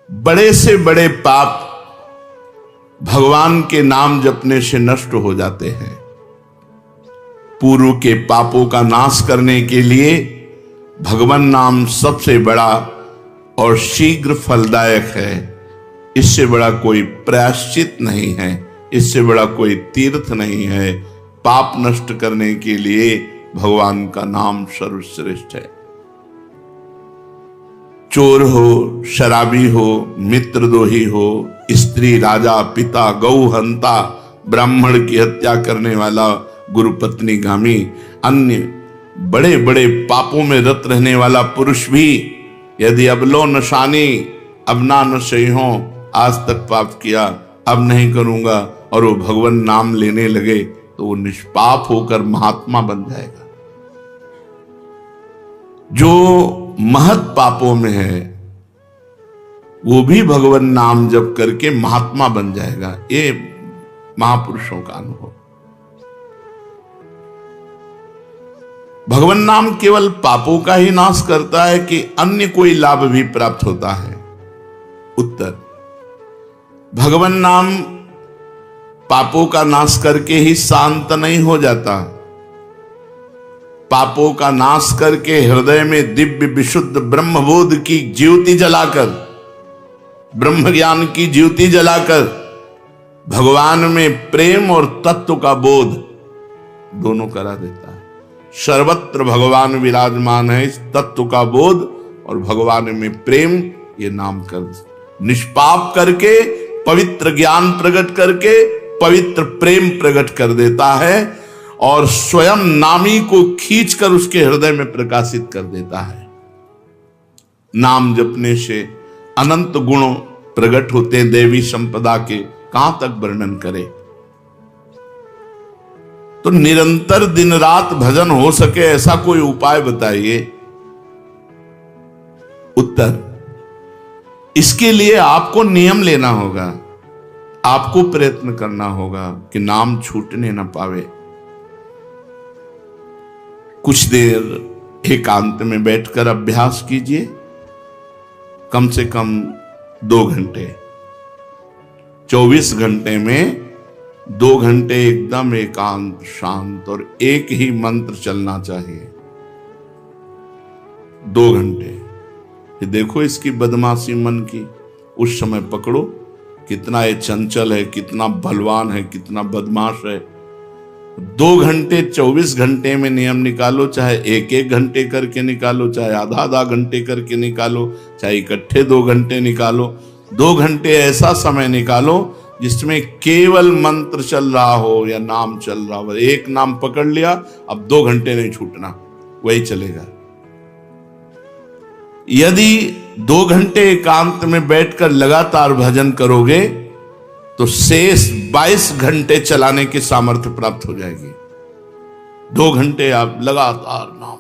बड़े से बड़े पाप भगवान के नाम जपने से नष्ट हो जाते हैं। पूर्व के पापों का नाश करने के लिए भगवान नाम सबसे बड़ा और शीघ्र फलदायक है। इससे बड़ा कोई प्रायश्चित नहीं है, इससे बड़ा कोई तीर्थ नहीं है। पाप नष्ट करने के लिए भगवान का नाम सर्वश्रेष्ठ है। चोर हो, शराबी हो, मित्रद्रोही हो, स्त्री, राजा, पिता, गौ हंता, ब्राह्मण की हत्या करने वाला, गुरु पत्नी गामी, अन्य बड़े बड़े पापों में रत रहने वाला पुरुष भी यदि अबलो नशानी अब ना नशे हो, आज तक पाप किया अब नहीं करूंगा, और वो भगवान नाम लेने लगे तो वो निष्पाप होकर महात्मा बन जाएगा। जो महत पापों में है वो भी भगवान नाम जप करके महात्मा बन जाएगा। ये महापुरुषों का अनुभव। भगवान नाम केवल पापों का ही नाश करता है कि अन्य कोई लाभ भी प्राप्त होता है? उत्तर, भगवान नाम पापों का नाश करके ही शांत नहीं हो जाता। पापों का नाश करके हृदय में दिव्य विशुद्ध ब्रह्मबोध की ज्योति जलाकर, ब्रह्म ज्ञान की ज्योति जलाकर भगवान में प्रेम और तत्व का बोध दोनों करा देता है। सर्वत्र भगवान विराजमान है, इस तत्व का बोध और भगवान में प्रेम ये नाम कर निष्पाप करके, पवित्र ज्ञान प्रकट करके पवित्र प्रेम प्रकट कर देता है और स्वयं नामी को खींचकर उसके हृदय में प्रकाशित कर देता है। नाम जपने से अनंत गुण प्रकट होते हैं, देवी संपदा के कहां तक वर्णन करें। तो निरंतर दिन रात भजन हो सके ऐसा कोई उपाय बताइए। उत्तर, इसके लिए आपको नियम लेना होगा, आपको प्रयत्न करना होगा कि नाम छूटने ना पावे। कुछ देर एकांत में बैठकर अभ्यास कीजिए, कम से कम 2 घंटे। 24 घंटे में 2 घंटे एकदम एकांत शांत और एक ही मंत्र चलना चाहिए। 2 घंटे। ये देखो इसकी बदमाशी मन की, उस समय पकड़ो कितना ये चंचल है, कितना बलवान है, कितना बदमाश है। 2 घंटे 24 घंटे में नियम निकालो, चाहे 1-1 घंटे करके निकालो, चाहे आधा घंटे करके निकालो, चाहे इकट्ठे 2 घंटे निकालो। 2 घंटे ऐसा समय निकालो जिसमें केवल मंत्र चल रहा हो या नाम चल रहा हो। एक नाम पकड़ लिया, अब 2 घंटे नहीं छूटना, वही चलेगा। यदि 2 घंटे एकांत में बैठकर लगातार भजन करोगे तो शेष 22 घंटे चलाने की सामर्थ्य प्राप्त हो जाएगी। 2 घंटे आप लगातार नाम,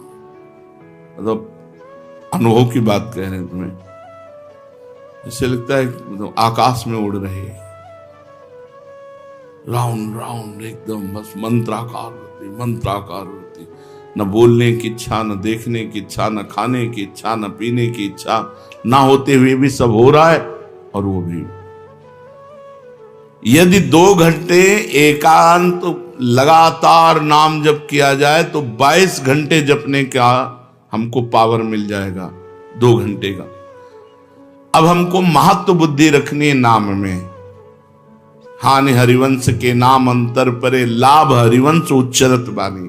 मतलब अनुभव की बात कह रहे हैं तुम्हें, इससे लगता है तो आकाश में उड़ रहे हैं, राउंड राउंड एकदम, बस मंत्राकार होती, न बोलने की इच्छा, न देखने की इच्छा, न खाने की इच्छा, न पीने की इच्छा, ना होते हुए भी सब हो रहा है। और वो भी यदि 2 घंटे एकांत लगातार नाम जप किया जाए तो 22 घंटे जपने का हमको पावर मिल जाएगा, 2 घंटे का। अब हमको महत्व बुद्धि रखनी है नाम में। हानि हरिवंश के नाम अंतर परे, लाभ हरिवंश उच्चरत बानी।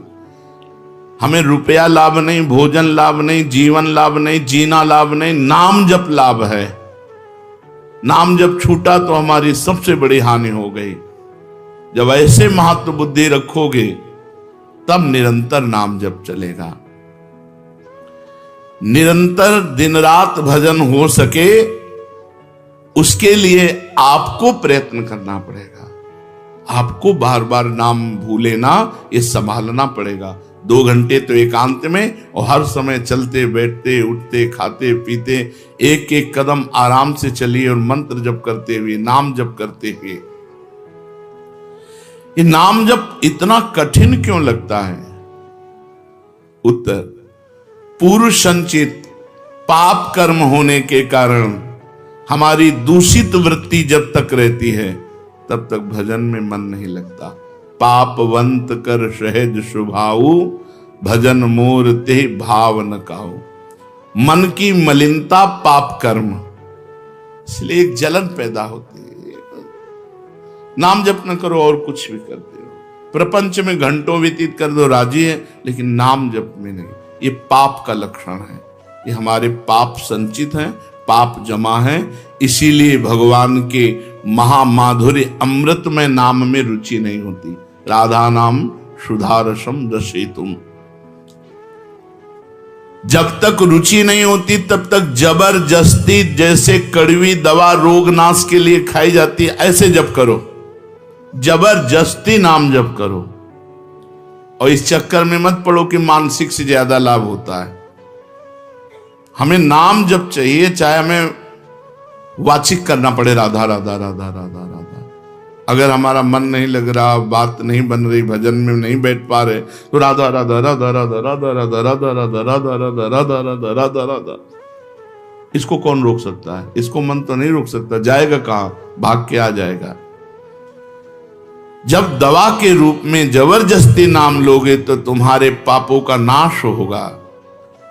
हमें रुपया लाभ नहीं, भोजन लाभ नहीं, जीवन लाभ नहीं, जीना लाभ नहीं, नाम जप लाभ है। नाम जब छूटा तो हमारी सबसे बड़ी हानि हो गई। जब ऐसे महत्व बुद्धि रखोगे तब निरंतर नाम जप चलेगा। निरंतर दिन रात भजन हो सके उसके लिए आपको प्रयत्न करना पड़ेगा। आपको बार बार नाम भूले ना, ये संभालना पड़ेगा। 2 घंटे तो एकांत में, और हर समय चलते बैठते उठते खाते पीते एक एक कदम आराम से चलिए और मंत्र जप करते हुए, नाम जप करते हुए। ये नाम जप इतना कठिन क्यों लगता है? उत्तर, पूर्व संचित पाप कर्म होने के कारण हमारी दूषित वृत्ति जब तक रहती है तब तक भजन में मन नहीं लगता। पापवंत कर सहज स्वभाऊ, भजन मोर ते भाव न काऊ। मन की मलिनता पाप कर्म, इसलिए एक जलन पैदा होती है। नाम जप न करो और कुछ भी करते हो, प्रपंच में घंटों व्यतीत कर दो, राजी है, लेकिन नाम जप में नहीं। ये पाप का लक्षण है। ये हमारे पाप संचित हैं, पाप जमा है। इसीलिए भगवान के महामाधुर्य अमृत में नाम में रुचि नहीं होती। राधा नाम सुधारसम रसेतुम। जब तक रुचि नहीं होती तब तक जबरदस्ती, जैसे कड़वी दवा रोग नाश के लिए खाई जाती है, ऐसे जप करो, जबरदस्ती नाम जप करो। और इस चक्कर में मत पड़ो कि मानसिक से ज्यादा लाभ होता है। हमें नाम जप चाहिए, चाहे हमें वाचिक करना पड़े, राधा राधा राधा राधा राधा। अगर हमारा मन नहीं लग रहा, बात नहीं बन रही, भजन में नहीं बैठ पा रहे, तो राधा राधा राधा राधा राधा राधा राधा राधा राधा राधा राधा राधा राधा राधा। इसको कौन रोक सकता है? इसको मन तो नहीं रोक सकता। जाएगा कहां? भाग के आ जाएगा। जब दवा के रूप में जबरदस्ती नाम लोगे तो तुम्हारे पापों का नाश होगा।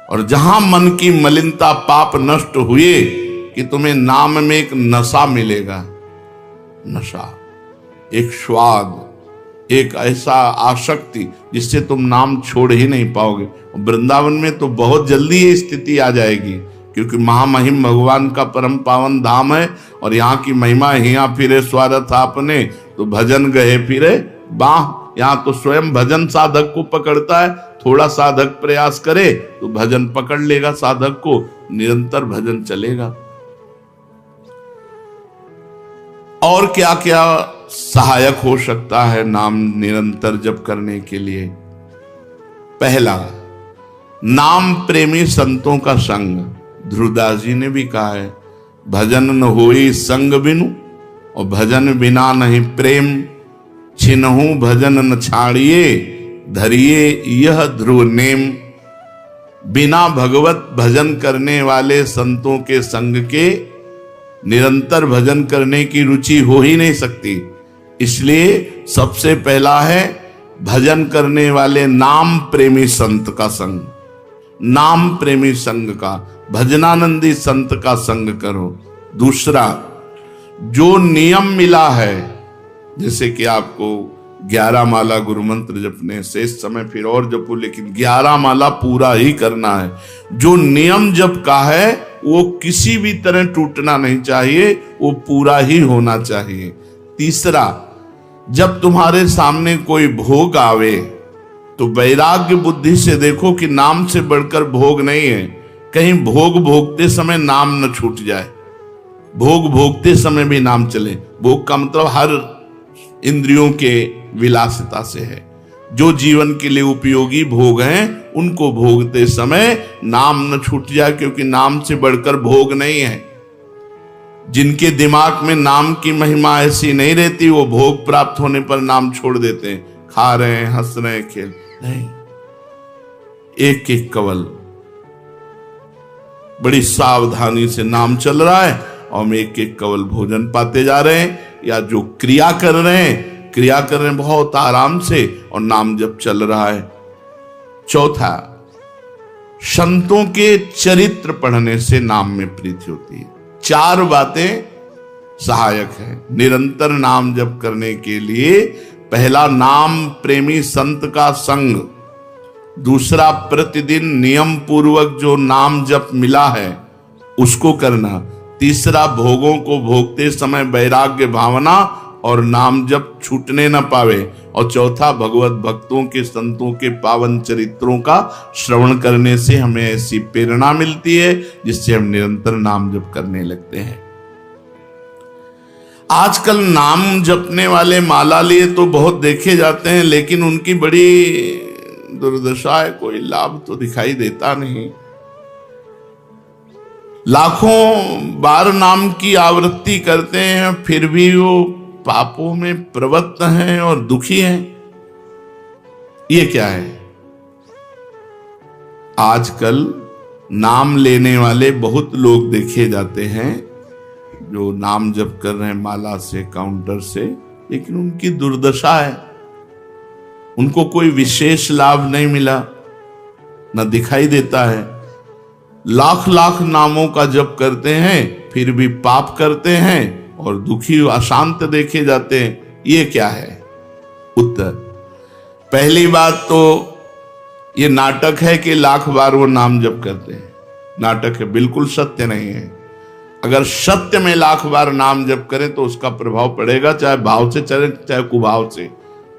और जहां मन की मलिनता, पाप नष्ट हुए कि तुम्हें नाम में एक नशा मिलेगा। नशा, एक स्वाद, एक ऐसा आसक्ति जिससे तुम नाम छोड़ ही नहीं पाओगे। वृंदावन में तो बहुत जल्दी ये स्थिति आ जाएगी, क्योंकि महामहिम भगवान का परम पावन धाम है। और यहाँ की महिमा, हिया फिरे स्वार्थ आपने, तो भजन गए फिरे बाह। यहाँ तो स्वयं भजन साधक को पकड़ता है। थोड़ा साधक प्रयास करे तो भजन पकड़ लेगा साधक को, निरंतर भजन चलेगा। और क्या क्या सहायक हो सकता है नाम निरंतर जप करने के लिए? पहला, नाम प्रेमी संतों का संग। ध्रुवदास जी ने भी कहा है, भजन न होई संग बिनु, और भजन बिना नहीं प्रेम। छिनहु भजन न छाड़िए, धरिए यह ध्रुव नेम। बिना भगवत भजन करने वाले संतों के संग के निरंतर भजन करने की रुचि हो ही नहीं सकती। इसलिए सबसे पहला है भजन करने वाले नाम प्रेमी संत का संग। नाम प्रेमी संग का, भजनानंदी संत का संग करो। दूसरा, जो नियम मिला है, जैसे कि आपको 11 माला गुरु मंत्र जपने, शेष समय फिर और जपो, लेकिन 11 माला पूरा ही करना है। जो नियम जप का है वो किसी भी तरह टूटना नहीं चाहिए, वो पूरा ही होना चाहिए। तीसरा, जब तुम्हारे सामने कोई भोग आवे तो वैराग्य बुद्धि से देखो कि नाम से बढ़कर भोग नहीं है। कहीं भोग भोगते समय नाम न छूट जाए, भोग भोगते समय भी नाम चले। भोग का मतलब हर इंद्रियों के विलासिता से है। जो जीवन के लिए उपयोगी भोग हैं उनको भोगते समय नाम न छूट जाए, क्योंकि नाम से बढ़कर भोग नहीं है। जिनके दिमाग में नाम की महिमा ऐसी नहीं रहती, वो भोग प्राप्त होने पर नाम छोड़ देते हैं। खा रहे हैं, हंस रहे हैं, खेल नहीं, एक एक कवल बड़ी सावधानी से नाम चल रहा है और हम एक एक कवल भोजन पाते जा रहे हैं। या जो क्रिया कर रहे हैं बहुत आराम से और नाम जब चल रहा है। चौथा, संतों के चरित्र पढ़ने से नाम में प्रीति होती है। 4 बातें सहायक है निरंतर नाम जप करने के लिए। पहला, नाम प्रेमी संत का संग। दूसरा, प्रतिदिन नियम पूर्वक जो नाम जप मिला है उसको करना। तीसरा, भोगों को भोगते समय वैराग्य भावना और नाम जप छूटने न पावे। और चौथा, भगवत भक्तों के, संतों के पावन चरित्रों का श्रवण करने से हमें ऐसी प्रेरणा मिलती है जिससे हम निरंतर नाम जप करने लगते हैं। आजकल नाम जपने वाले माला लिए तो बहुत देखे जाते हैं, लेकिन उनकी बड़ी दुर्दशा है, कोई लाभ तो दिखाई देता नहीं। लाखों बार नाम की आवृत्ति करते हैं, फिर भी वो पापों में प्रवृत्त हैं और दुखी हैं। ये क्या है? आजकल नाम लेने वाले बहुत लोग देखे जाते हैं, जो नाम जप कर रहे हैं माला से, काउंटर से, लेकिन उनकी दुर्दशा है, उनको कोई विशेष लाभ नहीं मिला, न दिखाई देता है। लाख लाख नामों का जप करते हैं फिर भी पाप करते हैं और दुखी अशांत देखे जाते हैं। ये क्या है? उत्तर, पहली बात तो ये नाटक है कि लाख बार वो नाम जप करते हैं। नाटक है, बिल्कुल सत्य नहीं है। अगर सत्य में लाख बार नाम जप करें तो उसका प्रभाव पड़ेगा, चाहे भाव से चले चाहे कुभाव से।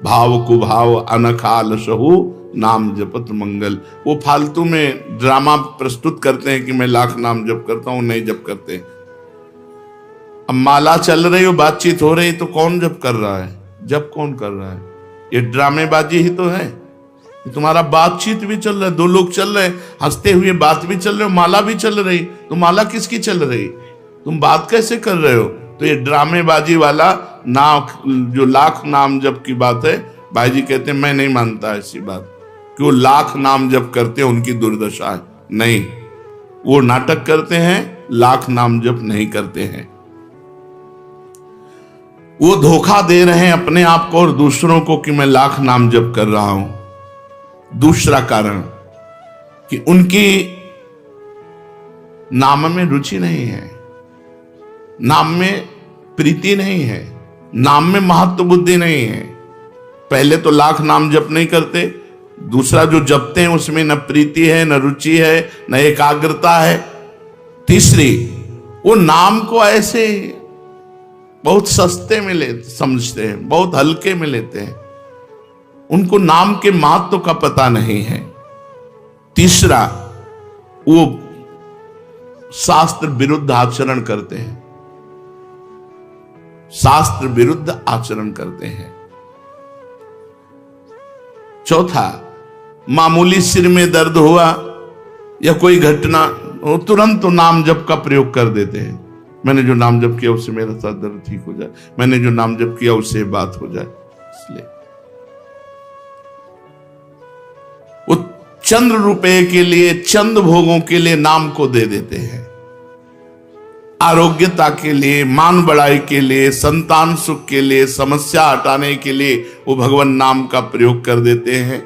भाव कुभाव अनखाल सहु नाम जपत मंगल। वो फालतू में ड्रामा प्रस्तुत करते हैं कि मैं लाख नाम जप करता हूं, नहीं जप करते। अब माला चल रही हो, बातचीत हो रही, तो कौन जप कर रहा है? जप कौन कर रहा है? ये ड्रामेबाजी ही तो है। तुम्हारा बातचीत भी चल रहा है, दो लोग चल रहे हैं, हंसते हुए बात भी चल रहे हो, माला भी चल रही। तो माला किसकी चल रही? तुम बात कैसे कर रहे हो? तो ये ड्रामेबाजी वाला जो लाख नाम जप की बात है, भाई जी कहते हैं मैं नहीं मानता ऐसी बात कि वो लाख नाम जप करते हैं उनकी दुर्दशा है। नहीं, वो नाटक करते हैं, लाख नाम जप नहीं करते हैं। वो धोखा दे रहे हैं अपने आप को और दूसरों को कि मैं लाख नाम जप कर रहा हूं। दूसरा कारण कि उनकी नाम में रुचि नहीं है, नाम में प्रीति नहीं है, नाम में महत्व बुद्धि नहीं है। पहले तो लाख नाम जप नहीं करते, दूसरा जो जपते हैं उसमें न प्रीति है, न रुचि है, न एकाग्रता है। तीसरी, वो नाम को ऐसे बहुत सस्ते में समझते हैं, बहुत हल्के में लेते हैं, उनको नाम के महत्व का पता नहीं है। तीसरा, वो शास्त्र विरुद्ध आचरण करते हैं, शास्त्र विरुद्ध आचरण करते हैं। चौथा, मामूली सिर में दर्द हुआ या कोई घटना, वो तुरंत तो नाम जप का प्रयोग कर देते हैं। मैंने जो नाम जप किया उससे मेरा सर दर्द ठीक हो जाए, मैंने जो नाम जप किया उससे बात हो जाए। इसलिए वो चंद्र रुपए के लिए, चंद भोगों के लिए नाम को दे देते हैं। आरोग्यता के लिए, मान बढ़ाई के लिए, संतान सुख के लिए, समस्या हटाने के लिए वो भगवान नाम का प्रयोग कर देते हैं।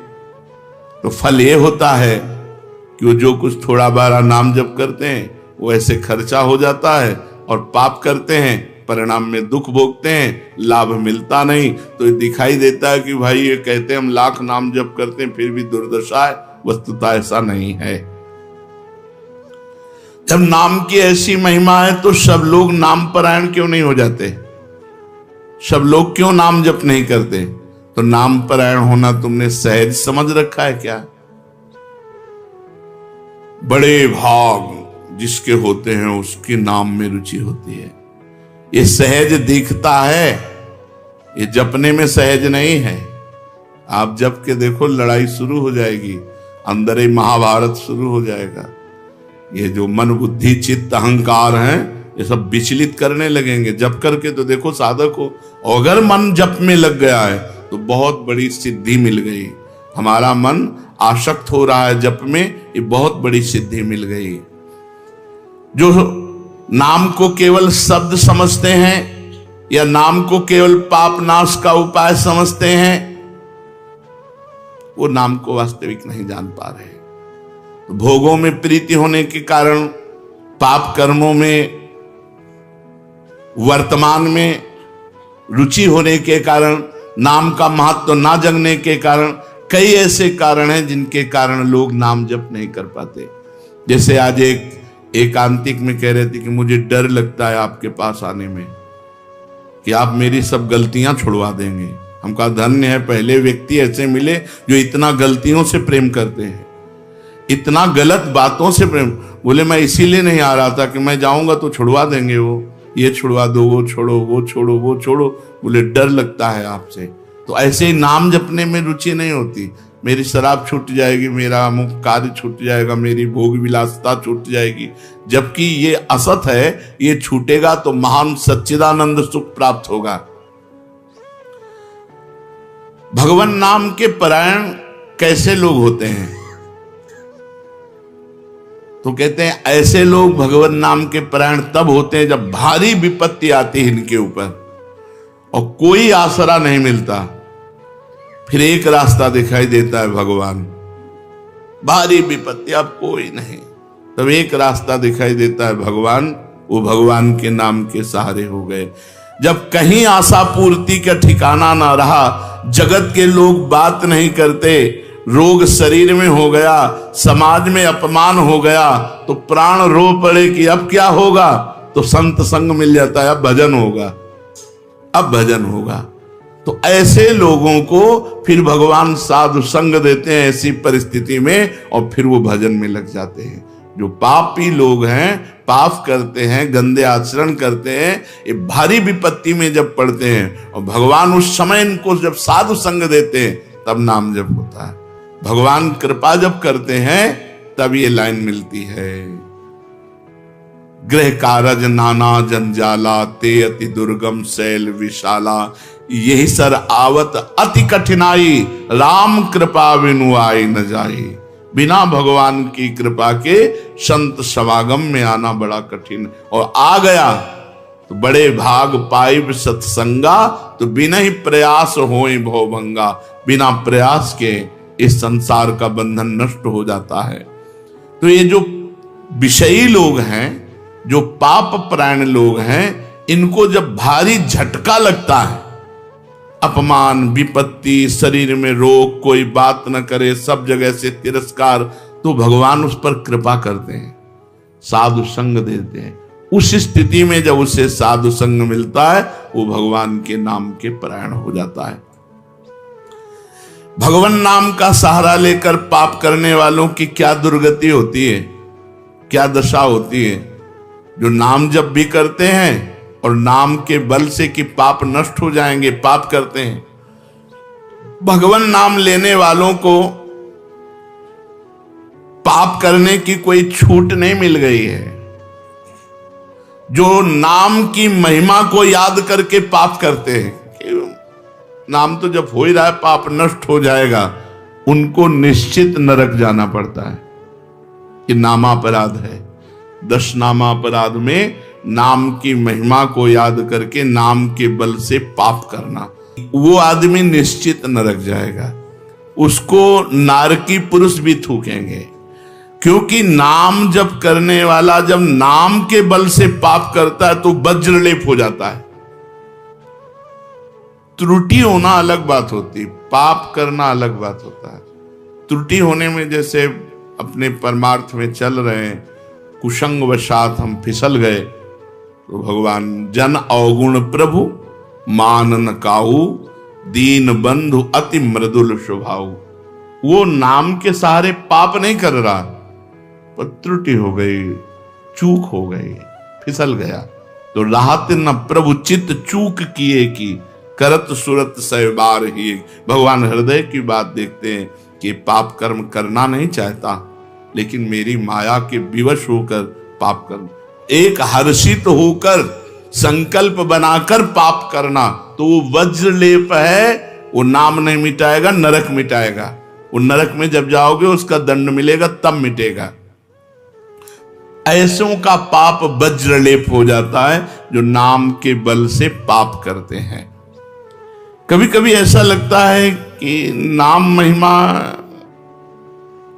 तो फल ये होता है कि वो जो कुछ थोड़ा बारा नाम जप करते हैं वो ऐसे खर्चा हो जाता है और पाप करते हैं, परिणाम में दुख भोगते हैं, लाभ मिलता नहीं। तो ये दिखाई देता है कि भाई ये कहते हैं हम लाख नाम जप करते हैं फिर भी दुर्दशा है। वस्तुतः ऐसा नहीं है। जब नाम की ऐसी महिमा है तो सब लोग नाम परायण क्यों नहीं हो जाते? सब लोग क्यों नाम जप नहीं करते? तो नाम परायण होना तुमने सहज समझ रखा है क्या? बड़े भाग जिसके होते हैं उसके नाम में रुचि होती है। ये सहज दिखता है, ये जपने में सहज नहीं है। आप जप के देखो, लड़ाई शुरू हो जाएगी, अंदर ही महाभारत शुरू हो जाएगा। ये जो मन बुद्धि चित्त अहंकार हैं ये सब विचलित करने लगेंगे। जप करके तो देखो साधक को, अगर मन जप में लग गया है तो बहुत बड़ी सिद्धि मिल गई। हमारा मन आसक्त हो रहा है जप में, ये बहुत बड़ी सिद्धि मिल गई। जो नाम को केवल शब्द समझते हैं या नाम को केवल पाप नाश का उपाय समझते हैं, वो नाम को वास्तविक नहीं जान पा रहे। तो भोगों में प्रीति होने के कारण, पाप कर्मों में, वर्तमान में रुचि होने के कारण, नाम का महत्व ना जगने के कारण, कई ऐसे कारण हैं जिनके कारण लोग नाम जप नहीं कर पाते। जैसे आज एक एकांतिक में कह रहे थे कि मुझे डर लगता है आपके पास आने में कि आप मेरी सब गलतियां छुड़वा देंगे। हम कहा धन्य है, पहले व्यक्ति ऐसे मिले जो इतना गलतियों से प्रेम करते हैं, इतना गलत बातों से प्रेम। बोले मैं इसीलिए नहीं आ रहा था कि मैं जाऊंगा तो छुड़वा देंगे, वो ये छुड़वा दो, वो छोड़ो, वो छोड़ो, वो छोड़ो। बोले डर लगता है आपसे। तो ऐसे ही नाम जपने में रुचि नहीं होती। मेरी शराब छूट जाएगी, मेरा अमुक कार्य छूट जाएगा, मेरी भोग विलासता छूट जाएगी। जबकि ये असत है, ये छूटेगा तो महान सच्चिदानंद सुख प्राप्त होगा। भगवान नाम के परायण कैसे लोग होते हैं? तो कहते हैं ऐसे लोग भगवान नाम के परायण तब होते हैं जब भारी विपत्ति आती है इनके ऊपर और कोई आसरा नहीं मिलता। फिर एक रास्ता दिखाई देता है भगवान, भारी विपत्ति अब कोई नहीं, तब एक रास्ता दिखाई देता है भगवान, वो भगवान के नाम के सहारे हो गए। जब कहीं आशा पूर्ति का ठिकाना ना रहा, जगत के लोग बात नहीं करते, रोग शरीर में हो गया, समाज में अपमान हो गया, तो प्राण रो पड़े कि अब क्या होगा, तो संत संग मिल जाता है, अब भजन होगा, अब भजन होगा। तो ऐसे लोगों को फिर भगवान साधु संग देते हैं ऐसी परिस्थिति में, और फिर वो भजन में लग जाते हैं। जो पापी लोग हैं, पाप करते हैं, गंदे आचरण करते हैं, ये भारी विपत्ति में जब पड़ते हैं और भगवान उस समय इनको जब साधु संग देते हैं तब नाम जप होता है। भगवान कृपा जब करते हैं तब ये लाइन मिलती है, गृह कारज नाना जंजाला, ते अति दुर्गम शैल विशाला, यही सर आवत अति कठिनाई, राम कृपा बिनु आई न जाई। बिना भगवान की कृपा के संत समागम में आना बड़ा कठिन, और आ गया तो बड़े भाग पाइब सत्संगा, तो बिना ही प्रयास होए भवभंगा। बिना प्रयास के इस संसार का बंधन नष्ट हो जाता है। तो ये जो विषयी लोग हैं, जो पाप परायण लोग हैं, इनको जब भारी झटका लगता है, अपमान, विपत्ति, शरीर में रोग, कोई बात न करे, सब जगह से तिरस्कार, तो भगवान उस पर कृपा करते हैं, साधु संग देते हैं। उस स्थिति में जब उसे साधु संग मिलता है, वो भगवान के नाम के परायण हो जाता है। भगवान नाम का सहारा लेकर पाप करने वालों की क्या दुर्गति होती है, क्या दशा होती है। जो नाम जप भी करते हैं और नाम के बल से कि पाप नष्ट हो जाएंगे, पाप करते हैं। भगवान नाम लेने वालों को पाप करने की कोई छूट नहीं मिल गई है। जो नाम की महिमा को याद करके पाप करते हैं कि नाम तो जब हो ही रहा है, पाप नष्ट हो जाएगा, उनको निश्चित नरक जाना पड़ता है। कि नामापराध है। 10 नामापराध में नाम की महिमा को याद करके नाम के बल से पाप करना, वो आदमी निश्चित नरक जाएगा। उसको नारकी पुरुष भी थूकेंगे, क्योंकि नाम जप करने वाला जब नाम के बल से पाप करता है तो वज्रलेप हो जाता है। त्रुटि होना अलग बात होती, पाप करना अलग बात होता है। त्रुटि होने में जैसे अपने परमार्थ में चल रहे हैं, कुसंग वशात हम फिसल गए, तो भगवान जन अवगुण प्रभु मान न काहू, दीन बंधु अति मृदुल स्वभाव। वो नाम के सहारे पाप नहीं कर रहा, पर त्रुटि हो गई, चूक हो गई, फिसल गया। तो राहत न प्रभु चित्त चूक किए की, करत सुरत सै बार ही। भगवान हृदय की बात देखते हैं कि पाप कर्म करना नहीं चाहता, लेकिन मेरी माया के विवश होकर पाप कर्म, एक हर्षित होकर संकल्प बनाकर पाप करना, तो वो वज्रलेप है, वो नाम नहीं मिटाएगा, नरक मिटाएगा। वो नरक में जब जाओगे उसका दंड मिलेगा, तब मिटेगा। ऐसों का पाप वज्रलेप हो जाता है जो नाम के बल से पाप करते हैं। कभी कभी ऐसा लगता है कि नाम महिमा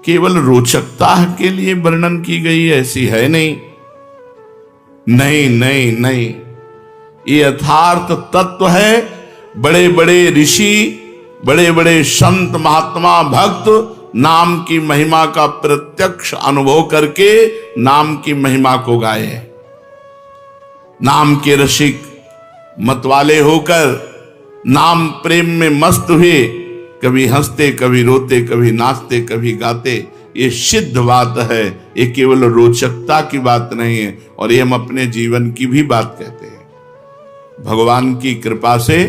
केवल रोचकता के लिए वर्णन की गई, ऐसी है नहीं। नहीं नहीं नहीं, ये यथार्थ तत्व है। बड़े बड़े ऋषि, बड़े बड़े संत, महात्मा, भक्त नाम की महिमा का प्रत्यक्ष अनुभव करके नाम की महिमा को गाए। नाम के रसिक मतवाले होकर नाम प्रेम में मस्त हुए, कभी हंसते, कभी रोते, कभी नाचते, कभी गाते। ये सिद्ध बात है, ये केवल रोचकता की बात नहीं है, और ये हम अपने जीवन की भी बात कहते हैं। भगवान की कृपा से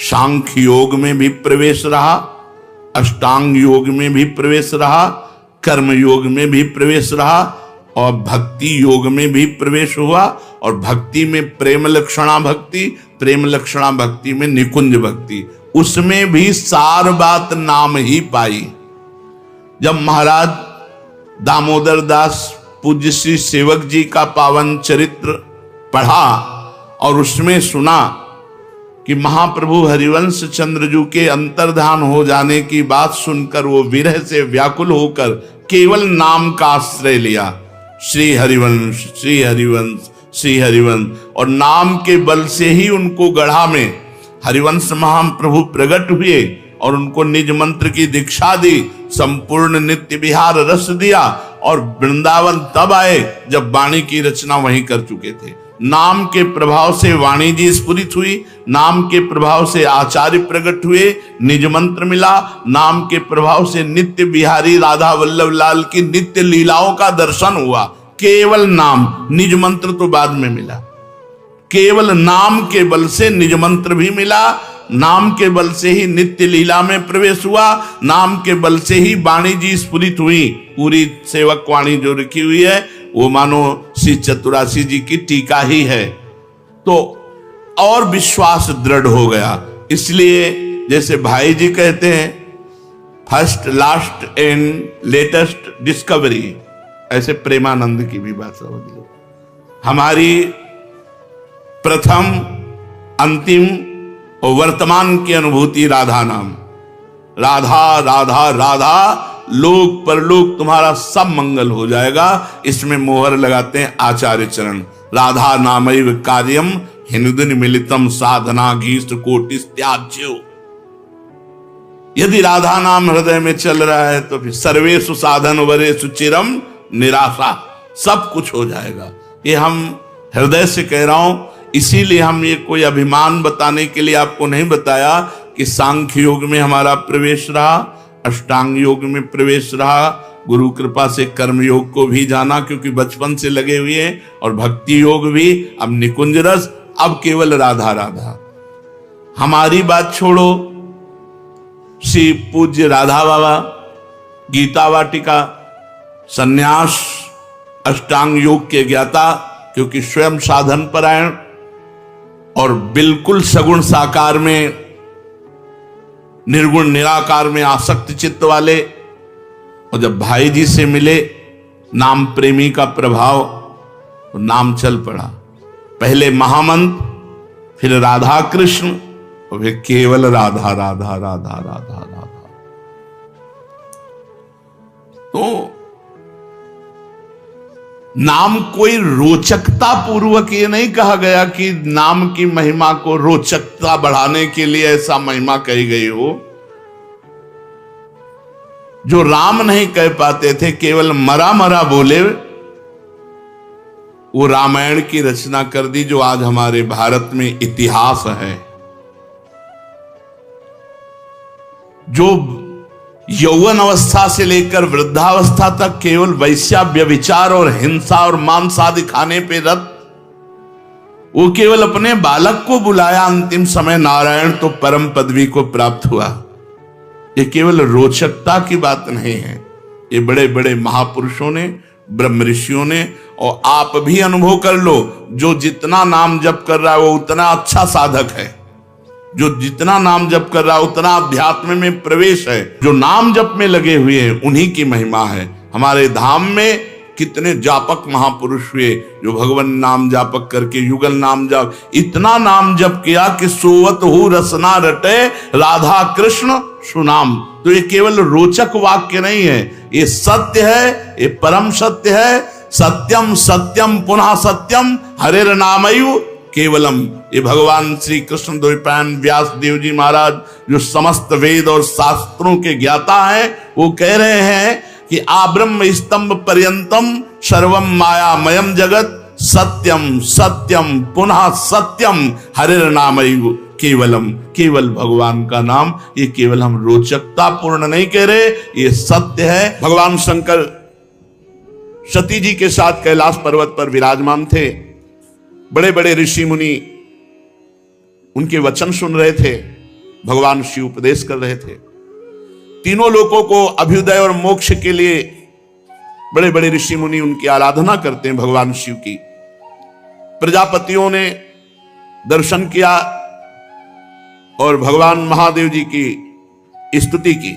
सांख्य योग में भी प्रवेश रहा, अष्टांग योग में भी प्रवेश रहा, कर्म योग में भी प्रवेश रहा, और भक्ति योग में भी प्रवेश हुआ। और भक्ति में प्रेम लक्षणा भक्ति, प्रेम लक्षणा भक्ति में निकुंज भक्ति, उसमें भी सार बात नाम ही पाई। जब महाराज दामोदर दास पूज्य श्री सेवक जी का पावन चरित्र पढ़ा और उसमें सुना कि महाप्रभु हरिवंश चंद्रजू के अंतर्धान हो जाने की बात सुनकर वो विरह से व्याकुल होकर केवल नाम का आश्रय लिया, श्री हरिवंश श्री हरिवंश श्री हरिवंश, और नाम के बल से ही उनको गढ़ा में हरिवंश महाप्रभु प्रकट हुए और उनको निज मंत्र की दीक्षा दी, संपूर्ण नित्य विहार रस दिया और वृंदावन तब आए जब वाणी की रचना वहीं कर चुके थे। नाम के प्रभाव से वाणी जी स्फुरित हुई, नाम के प्रभाव से आचार्य प्रकट हुए, निज मंत्र मिला, नाम के प्रभाव से नित्य बिहारी राधा वल्लभ लाल की नित्य लीलाओं का दर्शन हुआ। केवल नाम, निज मंत्र तो बाद में मिला, केवल नाम के बल से निज मंत्र भी मिला, नाम के बल से ही नित्य लीला में प्रवेश हुआ, नाम के बल से ही वाणी जी स्फुरित हुई। पूरी सेवक वाणी जो लिखी हुई है वो मानो श्री चतुरासी जी की टीका ही है, तो और विश्वास दृढ़ हो गया। इसलिए जैसे भाई जी कहते हैं first last and latest discovery, ऐसे प्रेमानंद की भी बात समझ लो। हमारी प्रथम अंतिम और वर्तमान की अनुभूति राधा नाम, राधा राधा राधा, लोक परलोक तुम्हारा सब मंगल हो जाएगा। इसमें मोहर लगाते हैं आचार्य चरण, राधा नामैव कार्यम हिंदुन मिलितम साधना गीष्ट कोटि त्याज्यो। यदि राधा नाम हृदय में चल रहा है तो फिर सर्वेषु साधन वरेषु चिरम निराशा, सब कुछ हो जाएगा। ये हम हृदय से कह रहा हूं, इसीलिए हम ये कोई अभिमान बताने के लिए आपको नहीं बताया कि सांख्य योग में हमारा प्रवेश रहा, अष्टांग योग में प्रवेश रहा, गुरु कृपा से कर्म योग को भी जाना क्योंकि बचपन से लगे हुए हैं, और भक्ति योग भी, अब निकुंज रस, अब केवल राधा राधा। हमारी बात छोड़ो, श्री पूज्य राधा बाबा गीता वाटिका संन्यास अष्टांग योग के ज्ञाता, क्योंकि स्वयं साधन परायण और बिल्कुल सगुण साकार में निर्गुण निराकार में आसक्त चित्त वाले, और जब भाई जी से मिले नाम प्रेमी का प्रभाव, तो नाम चल पड़ा। पहले महामंत्र, फिर राधा कृष्ण, और फिर केवल राधा राधा राधा राधा राधा। तो नाम कोई रोचकता पूर्वक ये नहीं कहा गया कि नाम की महिमा को रोचकता बढ़ाने के लिए ऐसा महिमा कही गई हो। जो राम नहीं कह पाते थे, केवल मरा मरा बोले, वो रामायण की रचना कर दी जो आज हमारे भारत में इतिहास है। जो यौवन अवस्था से लेकर वृद्धावस्था तक केवल वैश्या व्यभिचार और हिंसा और मांस आदि खाने पे रत, वो केवल अपने बालक को बुलाया अंतिम समय, नारायण तो परम पदवी को प्राप्त हुआ। ये केवल रोचकता की बात नहीं है, ये बड़े बड़े महापुरुषों ने, ब्रह्म ऋषियों ने, और आप भी अनुभव कर लो, जो जितना नाम जप कर रहा है वो उतना अच्छा साधक है, जो जितना नाम जप कर रहा है उतना अध्यात्म में प्रवेश है। जो नाम जप में लगे हुए हैं उन्हीं की महिमा है। हमारे धाम में कितने जापक महापुरुष हुए जो भगवान नाम जापक करके युगल नाम जप, इतना नाम जप किया कि सोवत हो रसना रटे राधा कृष्ण सुनाम। तो ये केवल रोचक वाक्य नहीं है, ये सत्य है, ये परम सत्य है। सत्यम सत्यम पुनः सत्यम हरेर नामयु केवलम। ये भगवान श्री कृष्ण द्वैपायन व्यास देव जी महाराज जो समस्त वेद और शास्त्रों के ज्ञाता हैं, वो कह रहे हैं कि आब्रह्म स्तंभ पर्यंतम सर्वम मायामयम जगत सत्यम सत्यम पुनः सत्यम हरेर नामयु केवलम। केवल भगवान का नाम, ये केवल हम रोचकता पूर्ण नहीं कह रहे, ये सत्य है। भगवान शंकर सती जी के साथ कैलाश पर्वत पर विराजमान थे। बड़े बड़े ऋषि मुनि उनके वचन सुन रहे थे, भगवान शिव उपदेश कर रहे थे। तीनों लोगों को अभ्युदय और मोक्ष के लिए बड़े बड़े ऋषि मुनि उनकी आराधना करते हैं भगवान शिव की। प्रजापतियों ने दर्शन किया और भगवान महादेव जी की स्तुति की।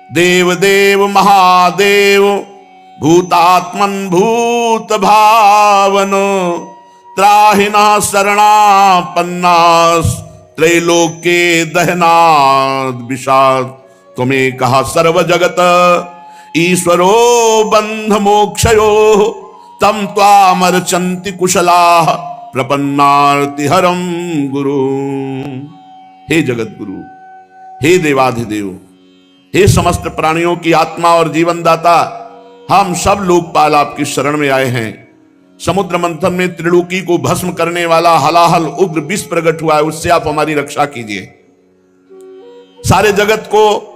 देव देव महादेव भूतात्मन भूत भावनो त्राहिना शरणापन्नास त्रैलोक्ये दहनाद विषाद। तुम्हें कहा सर्व जगत ईश्वरो बंध मोक्षयो तम त्वामर्चन्ति कुशलाः प्रपन्नार्तिहरम गुरु। हे जगत गुरु, हे देवाधिदेव, हे समस्त प्राणियों की आत्मा और जीवन दाता, हम सब लोकपाल आपकी शरण में आए हैं। समुद्र मंथन में त्रिलोकी को भस्म करने वाला हलाहल उग्र विष प्रकट हुआ है, उससे आप हमारी रक्षा कीजिए। सारे जगत को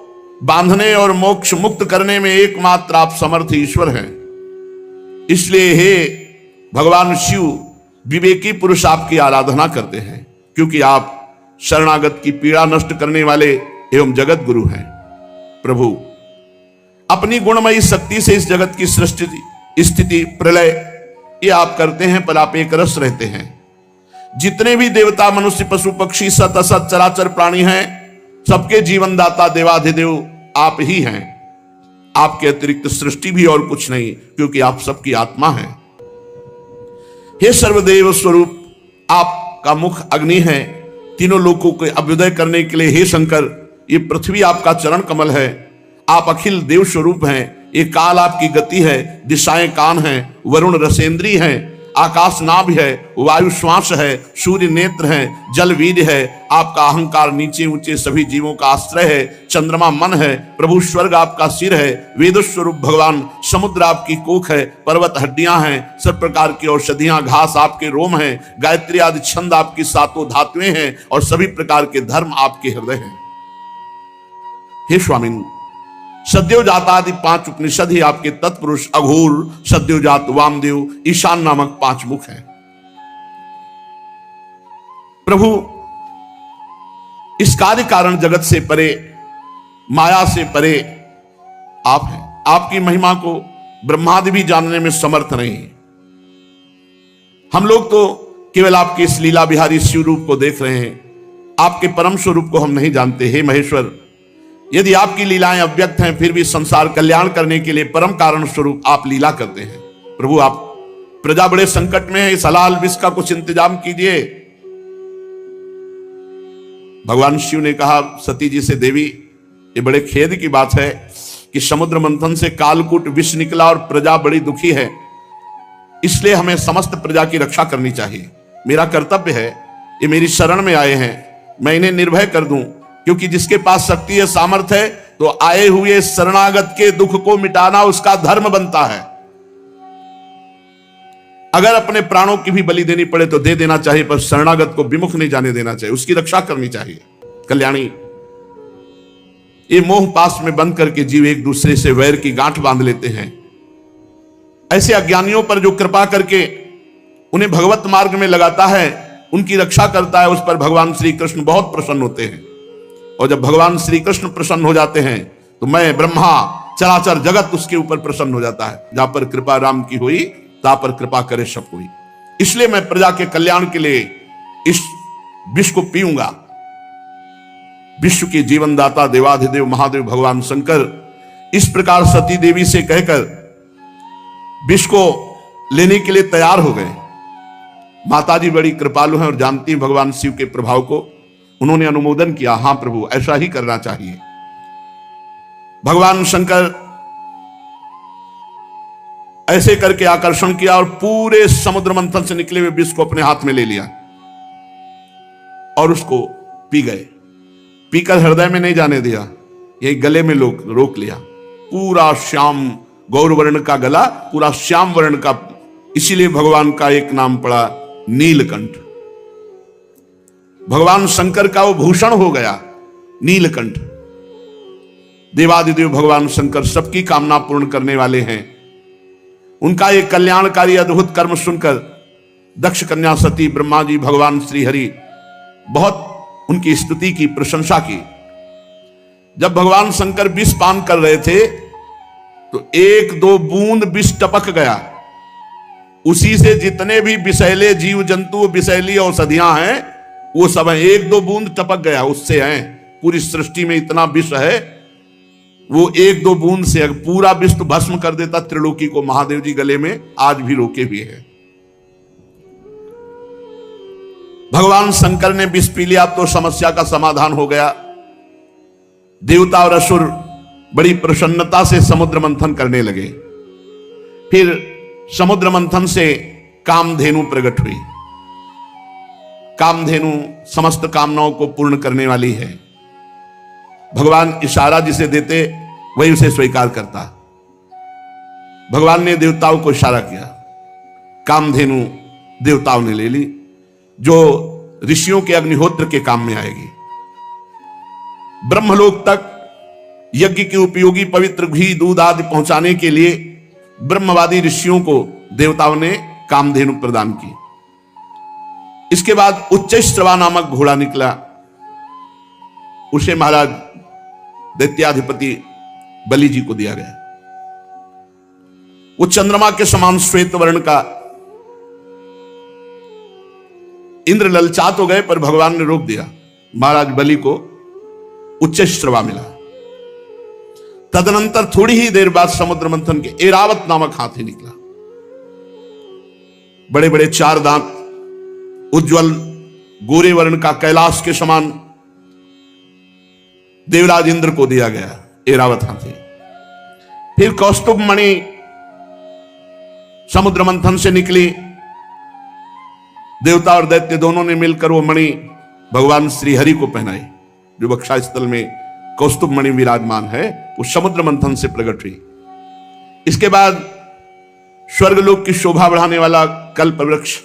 बांधने और मोक्ष मुक्त करने में एकमात्र आप समर्थ ईश्वर हैं। इसलिए हे भगवान शिव, विवेकी पुरुष आपकी आराधना करते हैं, क्योंकि आप शरणागत की पीड़ा नष्ट करने वाले एवं जगत गुरु हैं। प्रभु, अपनी गुणमयी शक्ति से इस जगत की सृष्टि, स्थिति, प्रलय ये आप करते हैं, पर आप एक रस रहते हैं। जितने भी देवता, मनुष्य, पशु, पक्षी, सत असत चराचर प्राणी हैं, सबके जीवन दाता देवाधिदेव आप ही हैं। आपके अतिरिक्त सृष्टि भी और कुछ नहीं, क्योंकि आप सबकी आत्मा हैं। हे सर्वदेव स्वरूप, आपका मुख अग्नि है। तीनों लोकों को अभ्युदय करने के लिए हे शंकर, ये पृथ्वी आपका चरण कमल है। आप अखिल देव स्वरूप हैं। ये काल आपकी गति है, दिशाएं कान हैं, वरुण रसेंद्री हैं, आकाश नाभ है, वायु श्वास है, सूर्य नेत्र है, जल वीर्य है। आपका अहंकार नीचे ऊंचे सभी जीवों का आश्रय है। चंद्रमा मन है। प्रभु स्वर्ग आपका सिर है। वेद स्वरूप भगवान समुद्र आपकी कोख है। पर्वत हड्डियां हैं। सब प्रकार की औषधियां, घास आपके रोम हैं। गायत्री आदि छंद आपकी सातों धातुएं हैं, और सभी प्रकार के धर्म आपके हृदय हैं। हे स्वामी, सद्योजात आदि 5 उपनिषद ही आपके तत्पुरुष अघोर, सद्योजात, वामदेव, ईशान नामक 5 मुख हैं। प्रभु, इस कार्य कारण जगत से परे, माया से परे आप हैं। आपकी महिमा को ब्रह्मादि भी जानने में समर्थ नहीं। हम लोग तो केवल आपके इस लीला बिहारी शिव रूप को देख रहे हैं, आपके परम स्वरूप को हम नहीं जानते। हे महेश्वर, यदि आपकी लीलाएं अव्यक्त हैं, फिर भी संसार कल्याण करने के लिए परम कारण स्वरूप आप लीला करते हैं। प्रभु, आप प्रजा बड़े संकट में है, इस हलाल विष का कुछ इंतजाम कीजिए। भगवान शिव ने कहा सती जी से, देवी, ये बड़े खेद की बात है कि समुद्र मंथन से कालकूट विष निकला और प्रजा बड़ी दुखी है। इसलिए हमें समस्त प्रजा की रक्षा करनी चाहिए। मेरा कर्तव्य है, ये मेरी शरण में आए हैं, मैं इन्हें निर्भय कर दूं, क्योंकि जिसके पास शक्ति है, सामर्थ्य है, तो आए हुए शरणागत के दुख को मिटाना उसका धर्म बनता है। अगर अपने प्राणों की भी बलि देनी पड़े तो दे देना चाहिए, पर शरणागत को विमुख नहीं जाने देना चाहिए, उसकी रक्षा करनी चाहिए। कल्याणी, ये मोह पास में बंद करके जीव एक दूसरे से वैर की गांठ बांध लेते हैं। ऐसे अज्ञानियों पर जो कृपा करके उन्हें भगवत मार्ग में लगाता है, उनकी रक्षा करता है, उस पर भगवान श्री कृष्ण बहुत प्रसन्न होते हैं। और जब भगवान श्री कृष्ण प्रसन्न हो जाते हैं, तो मैं, ब्रह्मा, चराचर जगत उसके ऊपर प्रसन्न हो जाता है। जहां पर कृपा राम की हुई, ता पर कृपा करे सब हुई। इसलिए मैं प्रजा के कल्याण के लिए इस विष को पीऊंगा। विश्व के जीवन दाता देवाधिदेव महादेव भगवान शंकर इस प्रकार सती देवी से कहकर विष को लेने के लिए तैयार हो गए। माताजी बड़ी कृपालु हैं और जानती हैं भगवान शिव के प्रभाव को। उन्होंने अनुमोदन किया, हां प्रभु, ऐसा ही करना चाहिए। भगवान शंकर ऐसे करके आकर्षण किया और पूरे समुद्र मंथन से निकले हुए विष को अपने हाथ में ले लिया और उसको पी गए। पीकर हृदय में नहीं जाने दिया, यही गले में रोक लिया। पूरा श्याम गौरवर्ण का गला, पूरा श्याम वर्ण का, इसीलिए भगवान का एक नाम पड़ा नीलकंठ। भगवान शंकर का वो भूषण हो गया नीलकंठ। देवादिदेव भगवान शंकर सबकी कामना पूर्ण करने वाले हैं। उनका एक कल्याणकारी अद्भुत कर्म सुनकर दक्ष कन्या सती, ब्रह्मा जी, भगवान श्री हरि बहुत उनकी स्तुति की, प्रशंसा की। जब भगवान शंकर विष पान कर रहे थे तो 1-2 बूंद विष टपक गया। उसी से जितने भी विषैले जीव जंतु, विषैली औषधियां हैं, वो सब हैं। 1-2 बूंद टपक गया, उससे हैं। पूरी सृष्टि में इतना विष है वो एक दो बूंद से अगर पूरा विश्व भस्म कर देता त्रिलोकी को, महादेव जी गले में आज भी रोके हुए हैं। भगवान शंकर ने विष पी लिया तो समस्या का समाधान हो गया। देवता और असुर बड़ी प्रसन्नता से समुद्र मंथन करने लगे। फिर समुद्र मंथन से कामधेनु प्रकट हुई। कामधेनु समस्त कामनाओं को पूर्ण करने वाली है। भगवान इशारा जिसे देते वही उसे स्वीकार करता। भगवान ने देवताओं को इशारा किया, कामधेनु देवताओं ने ले ली, जो ऋषियों के अग्निहोत्र के काम में आएगी। ब्रह्मलोक तक यज्ञ के उपयोगी पवित्र घी दूध आदि पहुंचाने के लिए ब्रह्मवादी ऋषियों को देवताओं ने कामधेनु प्रदान की। इसके बाद उच्चैश्रवा नामक घोड़ा निकला। उसे महाराज दैत्याधिपति बलि जी को दिया गया। वो चंद्रमा के समान श्वेत वर्ण का। इंद्र ललचा तो गए पर भगवान ने रोक दिया। महाराज बलि को उच्चैश्रवा मिला। तदनंतर थोड़ी ही देर बाद समुद्र मंथन के ऐरावत नामक हाथी निकला। बड़े बड़े 4 दांत, उज्जवल गोरे वर्ण का, कैलाश के समान देवराज इंद्र को दिया गया ऐरावत हाथी। फिर कौस्तुभ मणि समुद्र मंथन से निकली। देवता और दैत्य दोनों ने मिलकर वो मणि भगवान श्री हरि को पहनाई। जो बक्षा स्थल में कौस्तुभ मणि विराजमान है वो समुद्र मंथन से प्रकट हुई। इसके बाद स्वर्गलोक की शोभा बढ़ाने वाला कल्प वृक्ष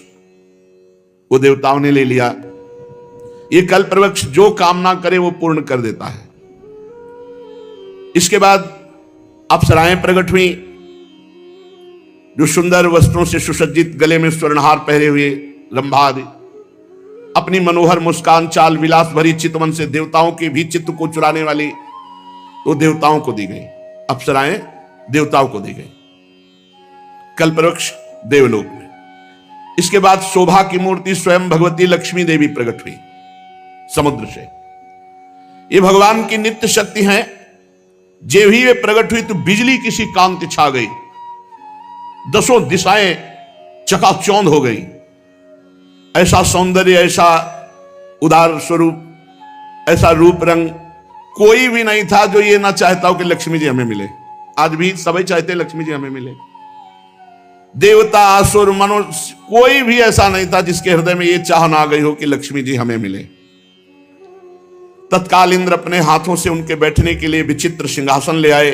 वो देवताओं ने ले लिया। ये कल्प वृक्ष जो कामना करे वो पूर्ण कर देता है। इसके बाद अप्सराएं प्रकट हुई, जो सुंदर वस्त्रों से सुसज्जित, गले में स्वर्णहार पहरे हुए रंभा आदि, अपनी मनोहर मुस्कान, चाल विलास भरी चितवन से देवताओं के भी चित्त को चुराने वाली वो देवताओं को दी गई। अप्सराएं देवताओं को दी गई, कल्पवृक्ष देवलोक में। इसके बाद शोभा की मूर्ति स्वयं भगवती लक्ष्मी देवी प्रकट हुई समुद्र से। ये भगवान की नित्य शक्ति है। जे भी वे प्रकट हुई तो बिजली किसी कांति छा गई, 10 दिशाएं चकाचौंध हो गई। ऐसा सौंदर्य, ऐसा उदार स्वरूप, ऐसा रूप रंग कोई भी नहीं था जो ये ना चाहता हो कि लक्ष्मी जी हमें मिले। आज भी सभी चाहते लक्ष्मी जी हमें मिले। देवता, असुर, मनुष्य, कोई भी ऐसा नहीं था जिसके हृदय में ये चाह ना आ गई हो कि लक्ष्मी जी हमें मिले। तत्काल इंद्र अपने हाथों से उनके बैठने के लिए विचित्र सिंहासन ले आए।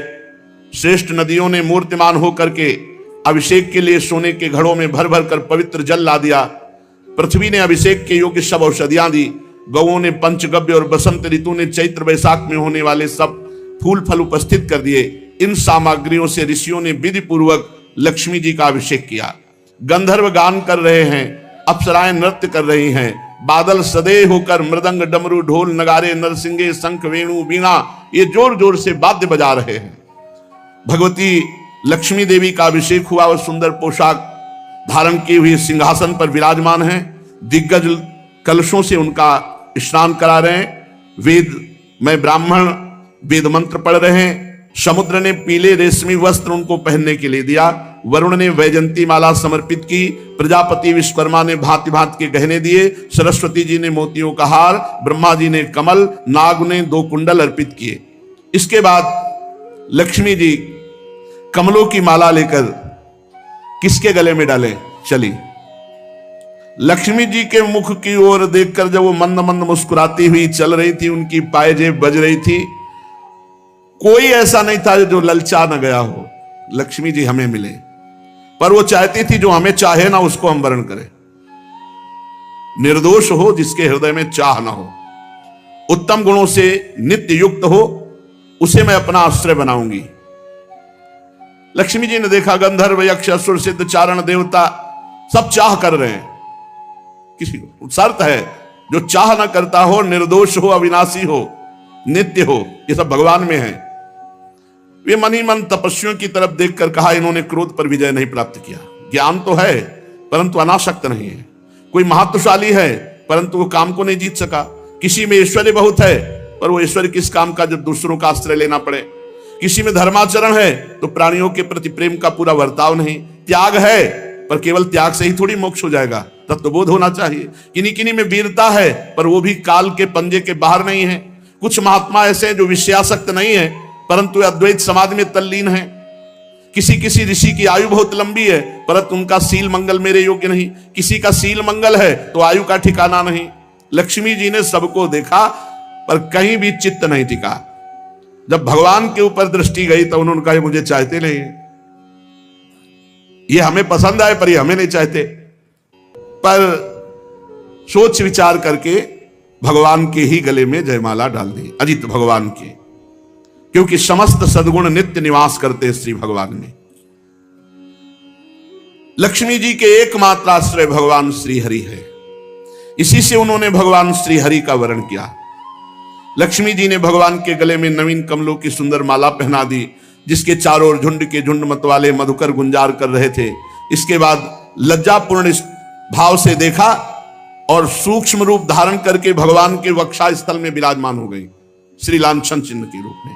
श्रेष्ठ नदियों ने मूर्तिमान होकर के अभिषेक के लिए सोने के घड़ों में भर भर कर पवित्र जल ला दिया। पृथ्वी ने अभिषेक के योग्य सब औषधियां दी। गौओं ने पंचगव्य और बसंत ऋतु ने चैत्र वैशाख में होने वाले सब फूल फल उपस्थित कर दिए। इन सामग्रियों से ऋषियों ने विधि पूर्वक लक्ष्मी जी का अभिषेक किया। गंधर्व गान कर रहे हैं, अप्सराएं नृत्य कर रही हैं, बादल सदैव होकर मृदंग, डमरू, ढोल, नगारे, नरसिंगे, शंख, वेणु, वीणा ये जोर जोर से वाद्य बजा रहे हैं। भगवती लक्ष्मी देवी का अभिषेक हुआ। वह सुंदर पोशाक धारण की हुई सिंहासन पर विराजमान है। दिग्गज कलशों से उनका स्नान करा रहे हैं। वेद में ब्राह्मण वेद मंत्र पढ़ रहे हैं। समुद्र ने पीले रेशमी वस्त्र उनको पहनने के लिए दिया। वरुण ने वैजंती माला समर्पित की। प्रजापति विश्वकर्मा ने भांति भांति के गहने दिए। सरस्वती जी ने मोतियों का हार, ब्रह्मा जी ने कमल, नाग ने 2 कुंडल अर्पित किए। इसके बाद लक्ष्मी जी कमलों की माला लेकर किसके गले में डाले चली। लक्ष्मी जी के मुख की ओर देखकर जब वो मंद मंद मुस्कुराती हुई चल रही थी, उनकी पायजेब बज रही थी। कोई ऐसा नहीं था जो ललचा न गया हो लक्ष्मी जी हमें मिले। पर वो चाहती थी जो हमें चाहे ना उसको हम वरण करें। निर्दोष हो, जिसके हृदय में चाह ना हो, उत्तम गुणों से नित्य युक्त हो, उसे मैं अपना आश्रय बनाऊंगी। लक्ष्मी जी ने देखा गंधर्व, यक्ष, असुर, सिद्ध, चारण, देवता सब चाह कर रहे हैं। किसी को शर्त है, जो चाह ना करता हो, निर्दोष हो, अविनाशी हो, नित्य हो, ये सब भगवान में है। वे मन ही मन तपस्वियों की तरफ देखकर कहा, इन्होंने क्रोध पर विजय नहीं प्राप्त किया। ज्ञान तो है परंतु अनासक्त नहीं है। कोई महत्वशाली है परंतु वो काम को नहीं जीत सका। किसी में ऐश्वर्य बहुत है पर वो ऐश्वर्य किस काम का जब दूसरों का आश्रय लेना पड़े। किसी में धर्माचरण है तो प्राणियों के प्रति प्रेम का पूरा वर्ताव नहीं, त्याग है पर केवल त्याग से ही थोड़ी मोक्ष हो जाएगा, तत्वबोध होना चाहिए। किन्हीं किन्हीं में वीरता है पर वो भी काल के पंजे के बाहर नहीं है। कुछ महात्मा ऐसे हैं जो विषयासक्त नहीं है परंतु अद्वैत समाधि में तल्लीन है। किसी किसी ऋषि की आयु बहुत लंबी है परंतु उनका सील मंगल मेरे योग्य नहीं। किसी का सील मंगल है तो आयु का ठिकाना नहीं। लक्ष्मी जी ने सबको देखा पर कहीं भी चित्त नहीं टिका। जब भगवान के ऊपर दृष्टि गई तो उन्होंने कहा मुझे चाहते नहीं, ये हमें पसंद आए पर ये हमें नहीं चाहते। पर सोच विचार करके भगवान के ही गले में जयमाला डाल दी, अजित भगवान की, क्योंकि समस्त सद्गुण नित्य निवास करते श्री भगवान में। लक्ष्मी जी के एकमात्र आश्रय भगवान श्री हरि है, इसी से उन्होंने भगवान श्री हरि का वर्ण किया। लक्ष्मी जी ने भगवान के गले में नवीन कमलों की सुंदर माला पहना दी, जिसके चारों ओर झुंड के झुंड मतवाले मधुकर गुंजार कर रहे थे। इसके बाद लज्जापूर्ण भाव से देखा और सूक्ष्म रूप धारण करके भगवान के वक्षा स्थल में विराजमान हो गई, श्री लांछन चिन्ह के रूप में।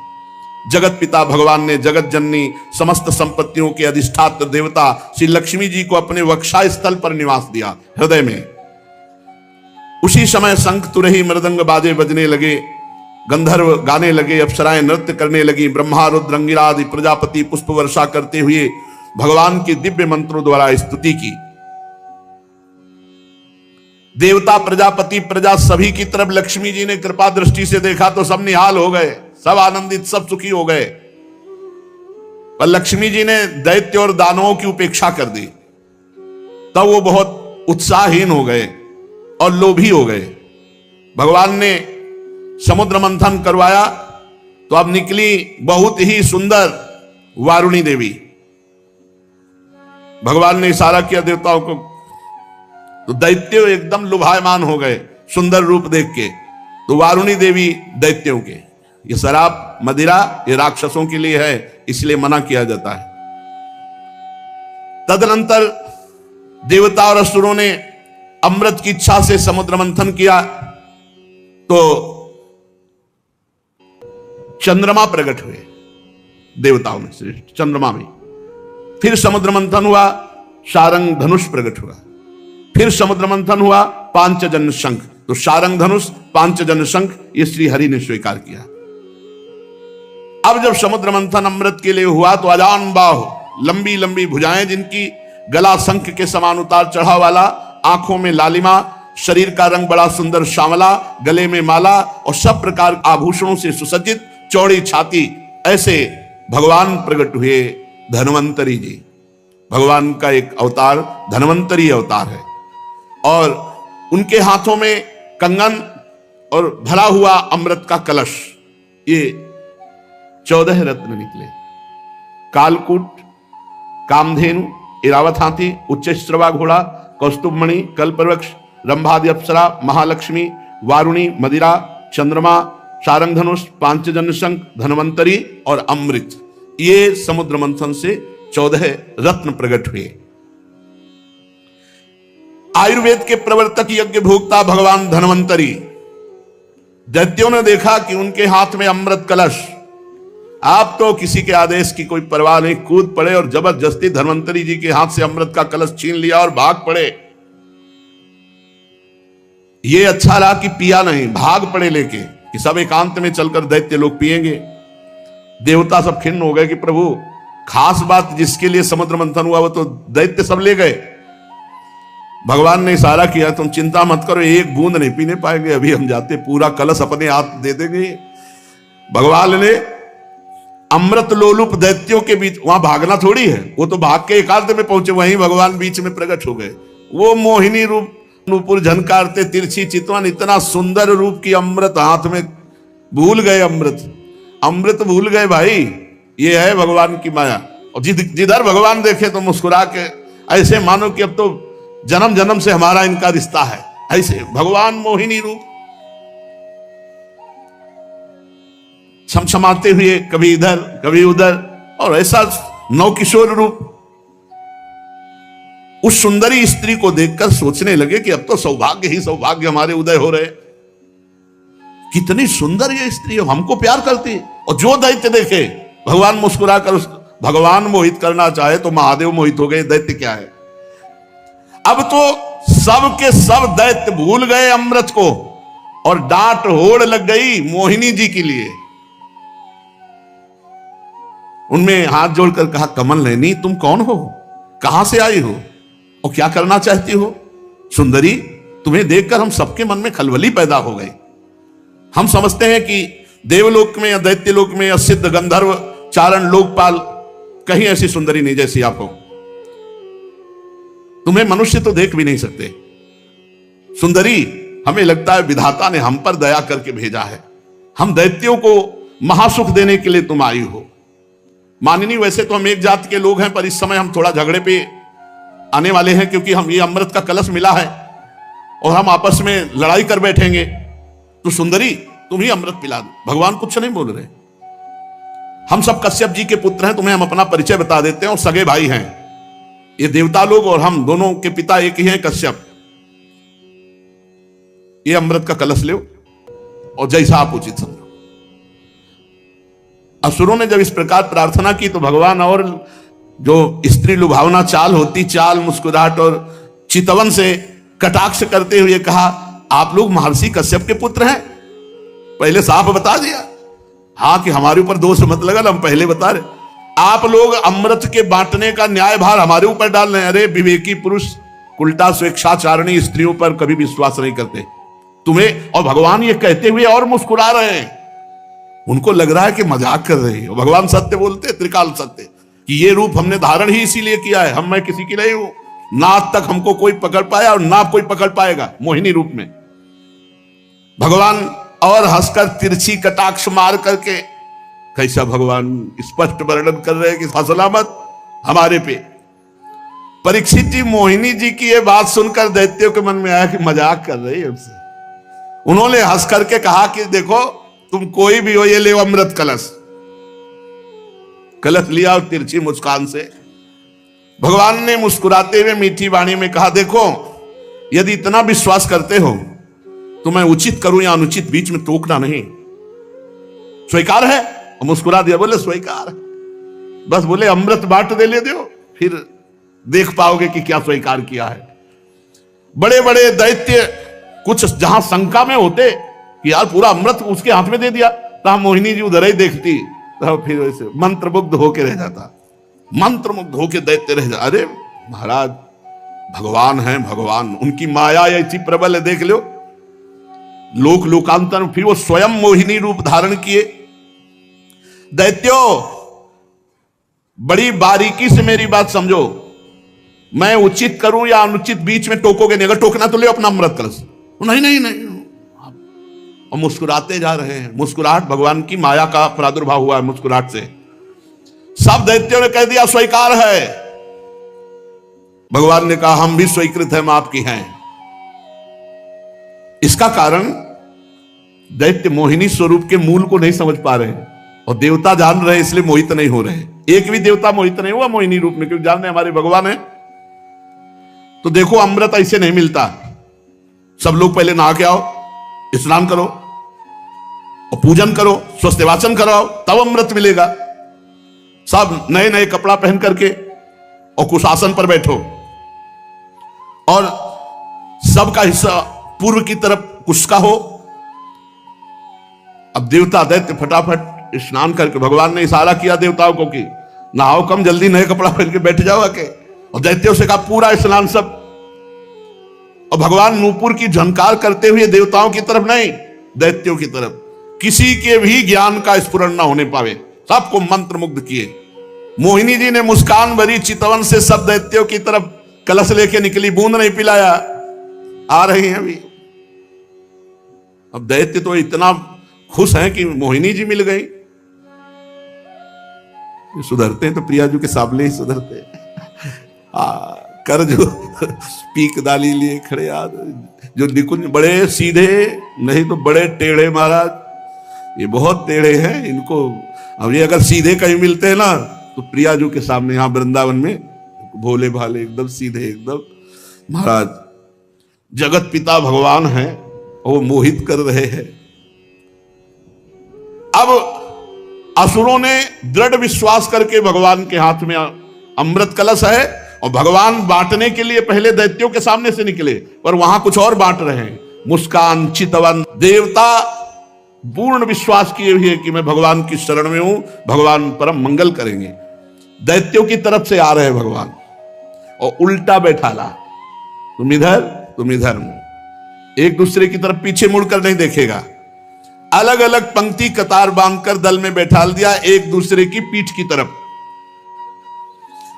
जगत पिता भगवान ने जगत जननी समस्त संपत्तियों के अधिष्ठात्र देवता श्री लक्ष्मी जी को अपने वक्षा स्थल पर निवास दिया, हृदय में। उसी समय शंख तुरही मृदंग बाजे बजने लगे, गंधर्व गाने लगे, अप्सराएं नृत्य करने लगी, ब्रह्मा रुद्र अंगिरा आदि प्रजापति पुष्प वर्षा करते हुए भगवान के दिव्य मंत्रों द्वारा स्तुति की। देवता प्रजापति प्रजा सभी की तरफ लक्ष्मी जी ने कृपा दृष्टि से देखा तो सब निहाल हो गए, सब आनंदित, सब सुखी हो गए। पर लक्ष्मी जी ने दैत्य और दानवों की उपेक्षा कर दी, तब वो बहुत उत्साहहीन हो गए और लोभी हो गए। भगवान ने समुद्र मंथन करवाया तो अब निकली बहुत ही सुंदर वारुणी देवी। भगवान ने इशारा किया देवताओं को, तो दैत्य एकदम लुभायमान हो गए सुंदर रूप देख के। तो वारुणी देवी दैत्यों के, ये शराब मदिरा ये राक्षसों के लिए है, इसलिए मना किया जाता है। तदनंतर देवता और असुरों ने अमृत की इच्छा से समुद्र मंथन किया तो चंद्रमा प्रकट हुए देवताओं में से, चंद्रमा में। फिर समुद्र मंथन हुआ, शारंग धनुष प्रकट हुआ। फिर समुद्र मंथन हुआ, पांचजन्य शंख। तो शारंग धनुष पांचजन्य शंख ये श्री हरि ने स्वीकार किया। अब जब समुद्र मंथन अमृत के लिए हुआ तो अजान बाहु, लंबी लंबी भुजाएं जिनकी, गला शंख के समान उतार चढ़ा वाला, आंखों में लालिमा, शरीर का रंग बड़ा सुंदर श्यामला, गले में माला और सब प्रकार आभूषणों से सुसज्जित, चौड़ी छाती, ऐसे भगवान प्रकट हुए धन्वंतरी जी। भगवान का एक अवतार धन्वंतरी अवतार है और उनके हाथों में कंगन और भरा हुआ अमृत का कलश, ये 14 रत्न निकले। कालकूट, कामधेनु, इरावत हाथी, उच्चश्रवा घोड़ा, कौस्तुभमणि, कल्पवृक्ष, रंभादि अप्सरा, महालक्ष्मी, वारुणी, मदिरा, चंद्रमा, शारंग धनुष, पांचजन्य शंख, धन्वंतरी और अमृत, ये समुद्र मंथन से 14 रत्न प्रकट हुए। आयुर्वेद के प्रवर्तक यज्ञ भोक्ता भगवान धन्वंतरी, दैत्यों ने देखा कि उनके हाथ में अमृत कलश, आप तो किसी के आदेश की कोई परवाह नहीं, कूद पड़े और जबरदस्ती धन्वंतरी जी के हाथ से अमृत का कलश छीन लिया और भाग पड़े। ये अच्छा रहा कि पिया नहीं, भाग पड़े लेके कि सब एकांत में चलकर दैत्य लोग पिएंगे। देवता सब खिन्न हो गए कि प्रभु, खास बात जिसके लिए समुद्र मंथन हुआ वो तो दैत्य सब ले गए। भगवान ने इशारा किया, तुम चिंता मत करो, एक बूंद नहीं पीने पाएंगे, अभी हम जाते पूरा कलश अपने हाथ दे देंगे। भगवान ने अमृत लोलुप दैत्यों के बीच, वहां भागना थोड़ी है, वो तो भाग के एकांत में पहुंचे, वहीं भगवान बीच में प्रकट हो गए। वो मोहिनी रूप, नूपुर झनकारते, तिरछी चितवन, इतना सुंदर रूप की अमृत हाथ में, भूल गए अमृत भूल गए भाई। ये है भगवान की माया। और जिधर भगवान देखे तो मुस्कुरा के, ऐसे मानो कि अब तो जन्म जन्म से हमारा इनका रिश्ता है। ऐसे भगवान मोहिनी रूप छमछमाते हुए, कभी इधर कभी उधर, और ऐसा नवकिशोर रूप। उस सुंदरी स्त्री को देखकर सोचने लगे कि अब तो सौभाग्य ही सौभाग्य हमारे उदय हो रहे। कितनी सुंदर ये स्त्री है, हमको प्यार करती है। और जो दैत्य देखे भगवान मुस्कुराकर भगवान मोहित करना चाहे तो महादेव मोहित हो गए, दैत्य क्या है। अब तो सब के सब दैत्य भूल गए अमृत को और डांट होड़ लग गई मोहिनी जी के लिए। उनमें हाथ जोड़कर कहा, कमल नयनी तुम कौन हो, कहां से आई हो और क्या करना चाहती हो। सुंदरी, तुम्हें देखकर हम सबके मन में खलबली पैदा हो गई। हम समझते हैं कि देवलोक में या दैत्यलोक में या सिद्ध गंधर्व चारण लोकपाल कहीं ऐसी सुंदरी नहीं जैसी आप हो। तुम्हें मनुष्य तो देख भी नहीं सकते। सुंदरी, हमें लगता है विधाता ने हम पर दया करके भेजा है। हम दैत्यों को महासुख देने के लिए तुम आई हो। माननी, वैसे तो हम एक जात के लोग हैं, पर इस समय हम थोड़ा झगड़े पे आने वाले हैं, क्योंकि हम ये अमृत का कलश मिला है और हम आपस में लड़ाई कर बैठेंगे। तो सुंदरी, तुम ही अमृत पिला दो। भगवान कुछ नहीं बोल रहे। हम सब कश्यप जी के पुत्र हैं, तुम्हें हम अपना परिचय बता देते हैं और सगे भाई हैं। ये देवता लोग और हम दोनों के पिता एक ही हैं, कश्यप। ये अमृत का कलश लो और जैसा आप उचित समझो। असुरों ने जब इस प्रकार प्रार्थना की तो भगवान और जो स्त्री लुभावना चाल होती, चाल, मुस्कुराहट और चितवन से कटाक्ष करते हुए कहा, आप लोग महर्षि कश्यप के पुत्र हैं। पहले साफ बता दिया, हाँ, कि हमारे ऊपर दोष मत लगा, हम पहले बता रहे। आप लोग अमृत के बांटने का न्याय भार हमारे ऊपर डाल रहे हैं। अरे विवेकी पुरुष उल्टा स्वेच्छाचारणी स्त्रियों पर कभी विश्वास नहीं करते। तुम्हें और भगवान ये कहते हुए और मुस्कुरा रहे हैं। उनको लग रहा है कि मजाक कर रहे हैं। भगवान सत्य बोलते, त्रिकाल सत्य, कि ये रूप हमने धारण ही इसीलिए किया है। मैं किसी की नहीं हूं, ना आज तक हमको कोई पकड़ पाया और ना कोई पकड़ पाएगा मोहिनी रूप में। भगवान और हंसकर तिरछी कटाक्ष मार करके, कैसा भगवान स्पष्ट वर्णन कर रहे हैं कि हंसला मत हमारे पे। परीक्षित जी, मोहिनी जी की ये बात सुनकर दैत्यों के मन में आया कि मजाक कर रही है हमसे। उन्होंने हंस करके कहा कि देखो, तुम कोई भी हो, ये ले अमृत कलश। कलश लिया और तिरछी मुस्कान से भगवान ने मुस्कुराते हुए मीठी वाणी में कहा, देखो, यदि इतना विश्वास करते हो तो मैं उचित करूं या अनुचित, बीच में टोकना नहीं। स्वीकार है? और मुस्कुरा दिया, बोले स्वीकार। बस बोले अमृत बांट दे ले दो, फिर देख पाओगे कि क्या स्वीकार किया है। बड़े बड़े दैत्य कुछ जहां शंका में होते कि यार पूरा अमृत उसके हाथ में दे दिया, तो मोहिनी जी उधर ही देखती, तो फिर वैसे मंत्रमुग्ध होके रह जाता। मंत्रमुग्ध होके दैत्य रह जाता। अरे महाराज, भगवान है, भगवान, उनकी माया ऐसी प्रबल है, देख लो। लोक लोकांतर फिर वो स्वयं मोहिनी रूप धारण किए। दैत्यों, बड़ी बारीकी से मेरी बात समझो। मैं उचित करूं या अनुचित, बीच में टोकोगे नहीं। अगर टोकना तो ले अपना अमृत कलश। नहीं नहीं नहीं, और मुस्कुराते जा रहे हैं। मुस्कुराहट भगवान की माया का प्रादुर्भाव हुआ है। मुस्कुराहट से सब दैत्यों ने कह दिया स्वीकार है। भगवान ने कहा, हम भी स्वीकृत हैं, माफ की हैं। इसका कारण दैत्य मोहिनी स्वरूप के मूल को नहीं समझ पा रहे और देवता जान रहे, इसलिए मोहित नहीं हो रहे। एक भी देवता मोहित नहीं हुआ मोहिनी रूप में, क्योंकि जान रहे हमारे भगवान है। तो देखो, अमृत ऐसे नहीं मिलता। सब लोग पहले नहा के आओ, स्नान करो और पूजन करो, स्वस्थवाचन कराओ, तब अमृत मिलेगा। सब नए नए कपड़ा पहन करके और कुशासन पर बैठो और सबका हिस्सा पूर्व की तरफ कुछ का हो। अब देवता दैत्य फटाफट स्नान करके, भगवान ने इशारा किया देवताओं को कि नहाओ, कम जल्दी नए कपड़ा पहन के बैठ जाओ आके। और दैत्यों से कहा पूरा स्नान सब। और भगवान नूपुर की झनकार करते हुए देवताओं की तरफ नहीं, दैत्यों की तरफ, किसी के भी ज्ञान का स्फुरण ना होने पावे, सबको मंत्र मुग्ध किए। मोहिनी जी ने मुस्कान भरी चितवन से सब दैत्यों की तरफ कलश लेके निकली, बूंद नहीं पिलाया। आ रही हैं अभी। अब दैत्य तो इतना खुश हैं कि मोहिनी जी मिल गई। सुधरते हैं तो प्रियाजू के सामने ही सुधरते कर जो पीक दाली लिए खड़े जो निकुंज, बड़े सीधे नहीं तो बड़े टेढ़े महाराज। ये बहुत टेढ़े हैं इनको। अब ये अगर सीधे कहीं मिलते हैं ना तो प्रियाजू के सामने यहां वृंदावन में भोले भाले एकदम सीधे एकदम महाराज। जगत पिता भगवान है और वो मोहित कर रहे हैं। अब असुरों ने दृढ़ विश्वास करके भगवान के हाथ में अमृत कलश है और भगवान बांटने के लिए पहले दैत्यों के सामने से निकले, पर वहां कुछ और बांट रहे हैं। मुस्कान, चितवन, देवता पूर्ण विश्वास किए हुए कि मैं भगवान की शरण में हूं, भगवान परम मंगल करेंगे। दैत्यों की तरफ से आ रहे हैं भगवान और उल्टा बैठाला, तुम इधर तुम इधर, एक दूसरे की तरफ पीछे मुड़कर नहीं देखेगा। अलग अलग पंक्ति कतार बांधकर दल में बैठाल दिया, एक दूसरे की पीठ की तरफ।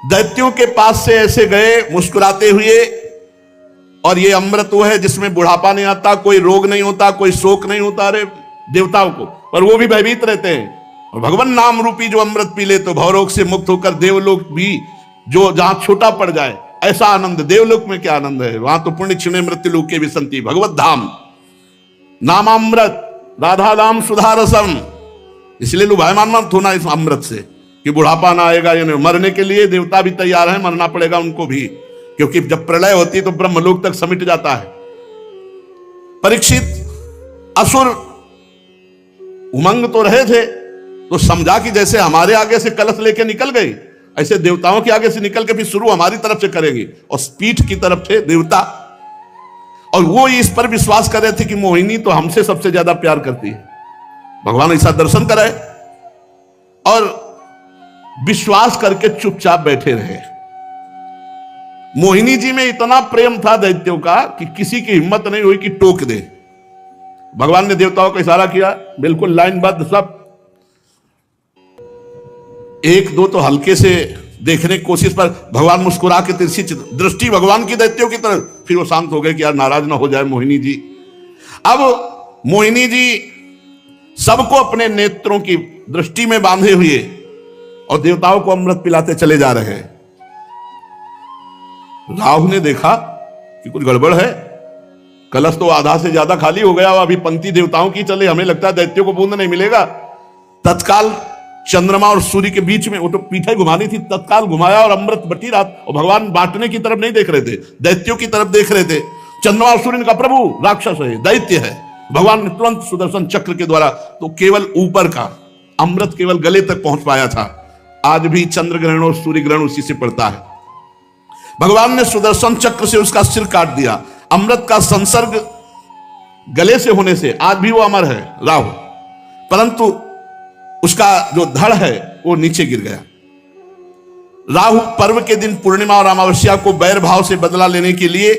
दैत्यों के पास से ऐसे गए मुस्कुराते हुए, और ये अमृत वो है जिसमें बुढ़ापा नहीं आता, कोई रोग नहीं होता, कोई शोक नहीं होता। अरे देवताओं को, पर वो भी भयभीत रहते हैं। और भगवान नाम रूपी जो अमृत पी ले तो भवरोग से मुक्त होकर देवलोक भी, जो जहां छोटा पड़ जाए, ऐसा आनंद देवलोक में क्या आनंद है। वहां तो पुण्य क्षीणे मृत्यु लोक के विसंति भगवत धाम नामामृत राधा नाम सुधारसम। इसलिए लुभायमान मत होना इस अमृत से कि बुढ़ापा ना आएगा, यानी मरने के लिए देवता भी तैयार हैं, मरना पड़ेगा उनको भी, क्योंकि जब प्रलय होती है तो ब्रह्मलोक तक समिट जाता है। परीक्षित असुर उमंग तो रहे थे, तो समझा कि जैसे हमारे आगे से कलश लेके निकल गए, ऐसे देवताओं के आगे से निकल के फिर शुरू हमारी तरफ से करेंगे। और पीठ की तरफ से देवता, और वो इस पर विश्वास कर रहे थे कि मोहिनी तो हमसे सबसे ज्यादा प्यार करती है, भगवान ऐसा दर्शन कराए, और विश्वास करके चुपचाप बैठे रहे। मोहिनी जी में इतना प्रेम था दैत्यों का कि किसी की हिम्मत नहीं हुई कि टोक दे। भगवान ने देवताओं को इशारा किया, बिल्कुल लाइनबद्ध सब। एक दो तो हल्के से देखने की कोशिश पर भगवान मुस्कुरा के तिरछी दृष्टि भगवान की दैत्यों की तरफ, फिर वो शांत हो गए कि यार नाराज ना हो जाए मोहिनी जी। अब मोहिनी जी सबको अपने नेत्रों की दृष्टि में बांधे हुए और देवताओं को अमृत पिलाते चले जा रहे हैं। राहु ने देखा कि कुछ गड़बड़ है, कलश तो आधा से ज्यादा खाली हो गया, अभी पंक्ति देवताओं की चले, हमें लगता है दैत्यों को बूंद नहीं मिलेगा। तत्काल चंद्रमा और सूर्य के बीच में, वो तो पीठे घुमानी थी, तत्काल घुमाया और अमृत बटी रहा। और भगवान बांटने की तरफ नहीं देख रहे थे, दैत्यों की तरफ देख रहे थे। चंद्रमा और सूर्य का प्रभु राक्षस है, दैत्य है। भगवान ने तुरंत सुदर्शन चक्र के द्वारा तो केवल ऊपर का अमृत केवल गले तक पहुंच पाया था। आज भी चंद्र ग्रहण और सूर्य ग्रहण उसी से पड़ता है। भगवान ने सुदर्शन चक्र से उसका सिर काट दिया। अमृत का संसर्ग गले से होने से आज भी वो अमर है राहु, परंतु उसका जो धड़ है वो नीचे गिर गया। राहु पर्व के दिन पूर्णिमा और अमावस्या को बैर भाव से बदला लेने के लिए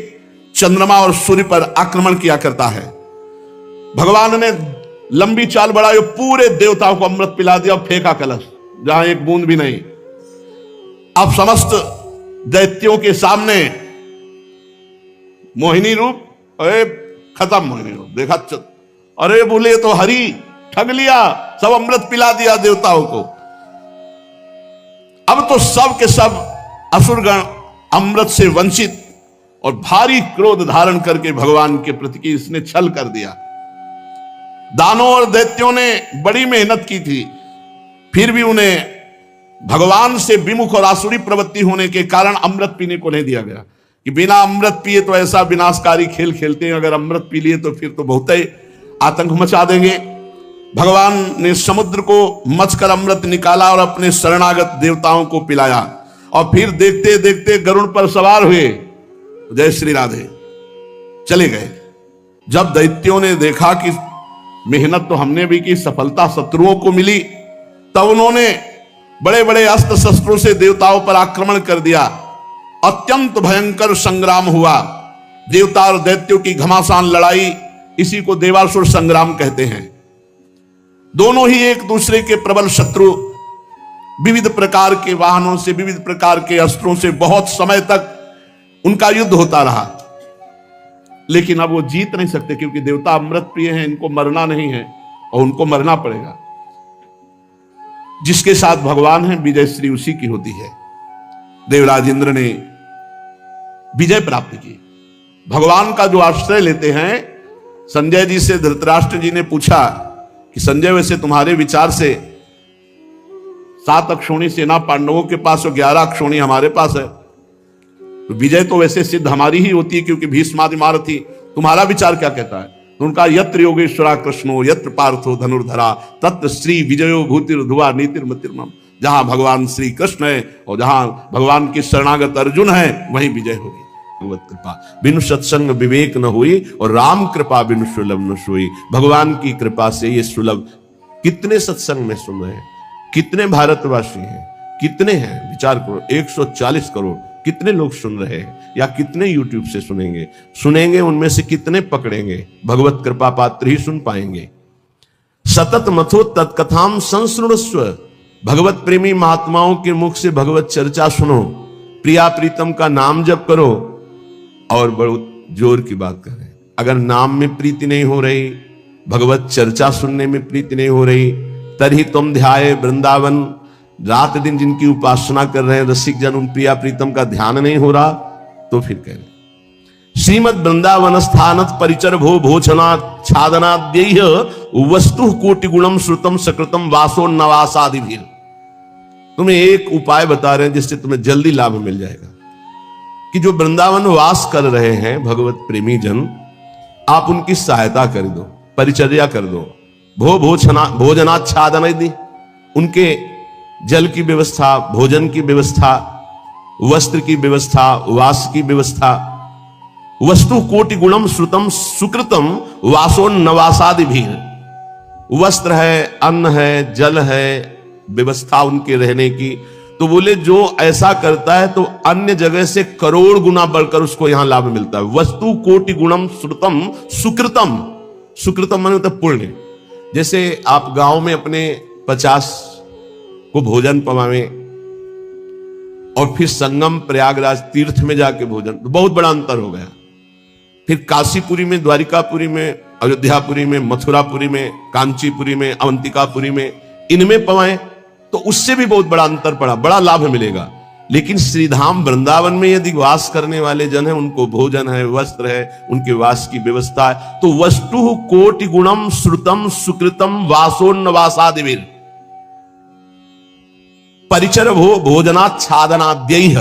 चंद्रमा और सूर्य पर आक्रमण किया करता है। भगवान ने लंबी चाल बढ़ाई, पूरे देवताओं को अमृत पिला दिया और फेंका कलश, जहां एक बूंद भी नहीं। अब समस्त दैत्यों के सामने मोहिनी रूप, अरे खत्म मोहिनी रूप देखा, अरे बोले तो हरि ठग लिया, सब अमृत पिला दिया देवताओं को। अब तो सब के सब असुरगण अमृत से वंचित और भारी क्रोध धारण करके भगवान के प्रति की इसने छल कर दिया। दानों और दैत्यों ने बड़ी मेहनत की थी, फिर भी उन्हें भगवान से विमुख और आसुरी प्रवृत्ति होने के कारण अमृत पीने को नहीं दिया गया कि बिना अमृत पिए तो ऐसा विनाशकारी खेल खेलते हैं, अगर अमृत पी लिए तो फिर तो बहुत ही आतंक मचा देंगे। भगवान ने समुद्र को मथकर अमृत निकाला और अपने शरणागत देवताओं को पिलाया, और फिर देखते देखते गरुड़ पर सवार हुए, जय श्री राधे, चले गए। जब दैत्यों ने देखा कि मेहनत तो हमने भी की, सफलता शत्रुओं को मिली, तब उन्होंने बड़े बड़े अस्त्र शस्त्रों से देवताओं पर आक्रमण कर दिया। अत्यंत भयंकर संग्राम हुआ। देवता और दैत्यों की घमासान लड़ाई, इसी को देवासुर संग्राम कहते हैं। दोनों ही एक दूसरे के प्रबल शत्रु, विविध प्रकार के वाहनों से, विविध प्रकार के अस्त्रों से बहुत समय तक उनका युद्ध होता रहा। लेकिन अब वो जीत नहीं सकते, क्योंकि देवता अमृत प्रिय हैं, इनको मरना नहीं है और उनको मरना पड़ेगा। जिसके साथ भगवान है, विजय श्री उसी की होती है। देवराज इंद्र ने विजय प्राप्त की। भगवान का जो आश्रय लेते हैं, संजय जी से धृतराष्ट्र जी ने पूछा कि संजय वैसे तुम्हारे विचार से 7 अक्षौणी सेना पांडवों के पास और 11 अक्षौणी हमारे पास है, तो विजय तो वैसे सिद्ध हमारी ही होती है, क्योंकि भीष्मादि महारथी। तुम्हारा विचार क्या कहता है? तो उनका यत्र योगेश्वरा कृष्णो यत्र पार्थो धनुर्धरा तत्र श्री विजयो भूतिर्धुवा नीतिर्मतिर्मम। जहां भगवान श्री कृष्ण है और जहां भगवान के शरणागत अर्जुन है वहीं विजय होगी। भगवत कृपा बिनु सत्संग विवेक न हुई और राम कृपा बिनु सुलभ न सोई। भगवान की कृपा से ये सुलभ। कितने सत्संग में सुन रहे हैं, कितने भारतवासी हैं, कितने हैं, विचार करो। 140 करोड़ कितने लोग सुन रहे हैं या कितने यूट्यूब से सुनेंगे उनमें से कितने पकड़ेंगे? भगवत कृपा पात्र ही सुन पाएंगे। सतत मथो तत्कथाम संस्रुणस्व। भगवत प्रेमी महात्माओं के मुख से भगवत चर्चा सुनो, प्रिया प्रीतम का नाम जप करो। और बहुत जोर की बात करें, अगर नाम में प्रीति नहीं हो रही, भगवत चर्चा सुनने में प्रीति नहीं हो रही, तभी तुम ध्याये वृंदावन। रात दिन जिनकी उपासना कर रहे हैं रसिक जन, उन प्रिया प्रीतम का ध्यान नहीं हो रहा, तो फिर कह रहे श्रीमद वृंदावन स्थानत परिचर भो भोचना छादनाद्यय वस्तु कोटि गुणम श्रुतम सकृतम वासो नवासादि भी। तुम्हें एक उपाय बता रहे हैं जिससे तुम्हें जल्दी लाभ मिल जाएगा कि जो वृंदावन वास कर रहे हैं भगवत प्रेमी जन, आप उनकी सहायता कर दो, परिचर्या कर दो। भोजनाच्छादन दी, उनके जल की व्यवस्था, भोजन की व्यवस्था, वस्त्र की व्यवस्था, वास की व्यवस्था। वस्तु कोटि गुणम श्रुतम सुकृतम वासो नवासादि भी। वस्त्र है, अन्न है, जल है, व्यवस्था उनके रहने की। तो बोले जो ऐसा करता है तो अन्य जगह से करोड़ गुना बढ़कर उसको यहां लाभ मिलता है। वस्तु कोटि गुणम श्रुतम सुकृतम। सुकृतम माने मतलब पुण्य। जैसे आप गांव में अपने 50 को भोजन पवावे और फिर संगम प्रयागराज तीर्थ में जाके भोजन, तो बहुत बड़ा अंतर हो गया। फिर काशीपुरी में, द्वारिकापुरी में, अयोध्यापुरी में, मथुरापुरी में, कांचीपुरी में, अवंतिकापुरी में, इनमें पवाएं तो उससे भी बहुत बड़ा अंतर पड़ा, बड़ा लाभ मिलेगा। लेकिन श्रीधाम वृंदावन में यदि वास करने वाले जन है, उनको भोजन है, वस्त्र है, उनके वास की व्यवस्था है। तो वस्तु कोटि गुणम श्रुतम सुकृतम वासोन्नवासादिवीर परिचर भोजनाच्छादनाद्यैः।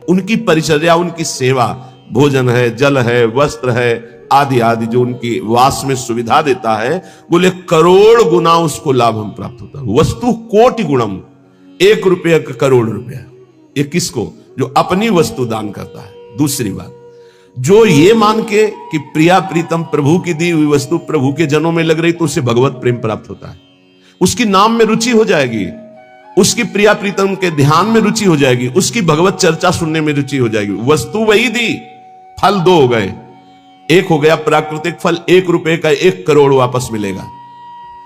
उनकी परिचर्या, उनकी सेवा, भोजन है, जल है, वस्त्र है, आदि आदि जो उनकी वास में सुविधा देता है, बोले करोड़ गुना उसको लाभ हम प्राप्त होता है। वस्तु कोटि गुणम, 1 रुपया का करोड़ रुपया। ये किसको? जो अपनी वस्तु दान करता है। दूसरी बात, जो ये मान के कि प्रिया प्रीतम प्रभु की दी हुई वस्तु प्रभु के जनों में लग रही, तो उसे भगवत प्रेम प्राप्त होता है। उसकी नाम में रुचि हो जाएगी, उसकी प्रिया प्रीतम के ध्यान में रुचि हो जाएगी, उसकी भगवत चर्चा सुनने में रुचि हो जाएगी। वस्तु वही दी, फल 2 हो गए। एक हो गया प्राकृतिक फल, 1 रुपए का 1 करोड़ वापस मिलेगा,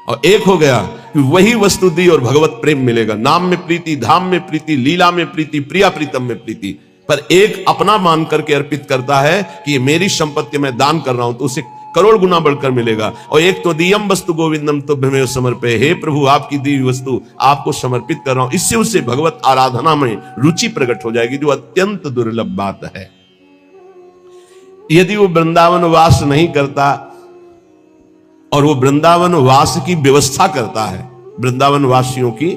और एक हो गया कि वही वस्तु दी और भगवत प्रेम मिलेगा। नाम में प्रीति, धाम में प्रीति, लीला में प्रीति, प्रिया प्रीतम में प्रीति। पर एक अपना मान करके अर्पित करता है कि ये मेरी संपत्ति मैं दान कर रहा हूं, तो उसे करोड़ गुना बढ़कर मिलेगा। और एक तो दियम वस्तु गोविंदम तुभ्यमेव समर्पये, हे प्रभु आपकी दी हुई वस्तु आपको समर्पित कर रहा हूं। इससे उसे भगवत आराधना में रुचि प्रकट हो जाएगी, जो अत्यंत दुर्लभ बात है। यदि वो वृंदावन वास नहीं करता और वो वृंदावन वास की व्यवस्था करता है, वृंदावन वासियों की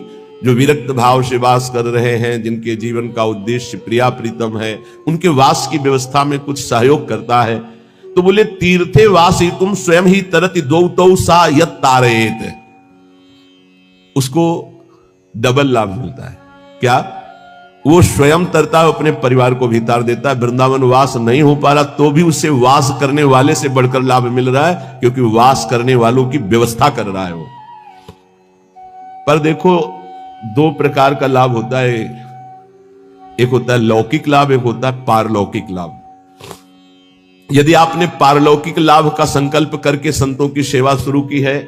जो विरक्त भाव से वास कर रहे हैं, जिनके जीवन का उद्देश्य प्रिया प्रीतम है, उनके वास की व्यवस्था में कुछ सहयोग करता है, तो बोले तीर्थे वासी तुम स्वयं ही तरति दो सा यत तारेत। उसको डबल लाभ मिलता है। क्या? वो स्वयं तरता है, अपने परिवार को भी तार देता है। वृंदावन वास नहीं हो पा रहा तो भी उसे वास करने वाले से बढ़कर लाभ मिल रहा है, क्योंकि वास करने वालों की व्यवस्था कर रहा है वो। पर देखो 2 प्रकार का लाभ होता है, एक होता है लौकिक लाभ, एक होता है पारलौकिक लाभ। यदि आपने पारलौकिक लाभ का संकल्प करके संतों की सेवा शुरू की है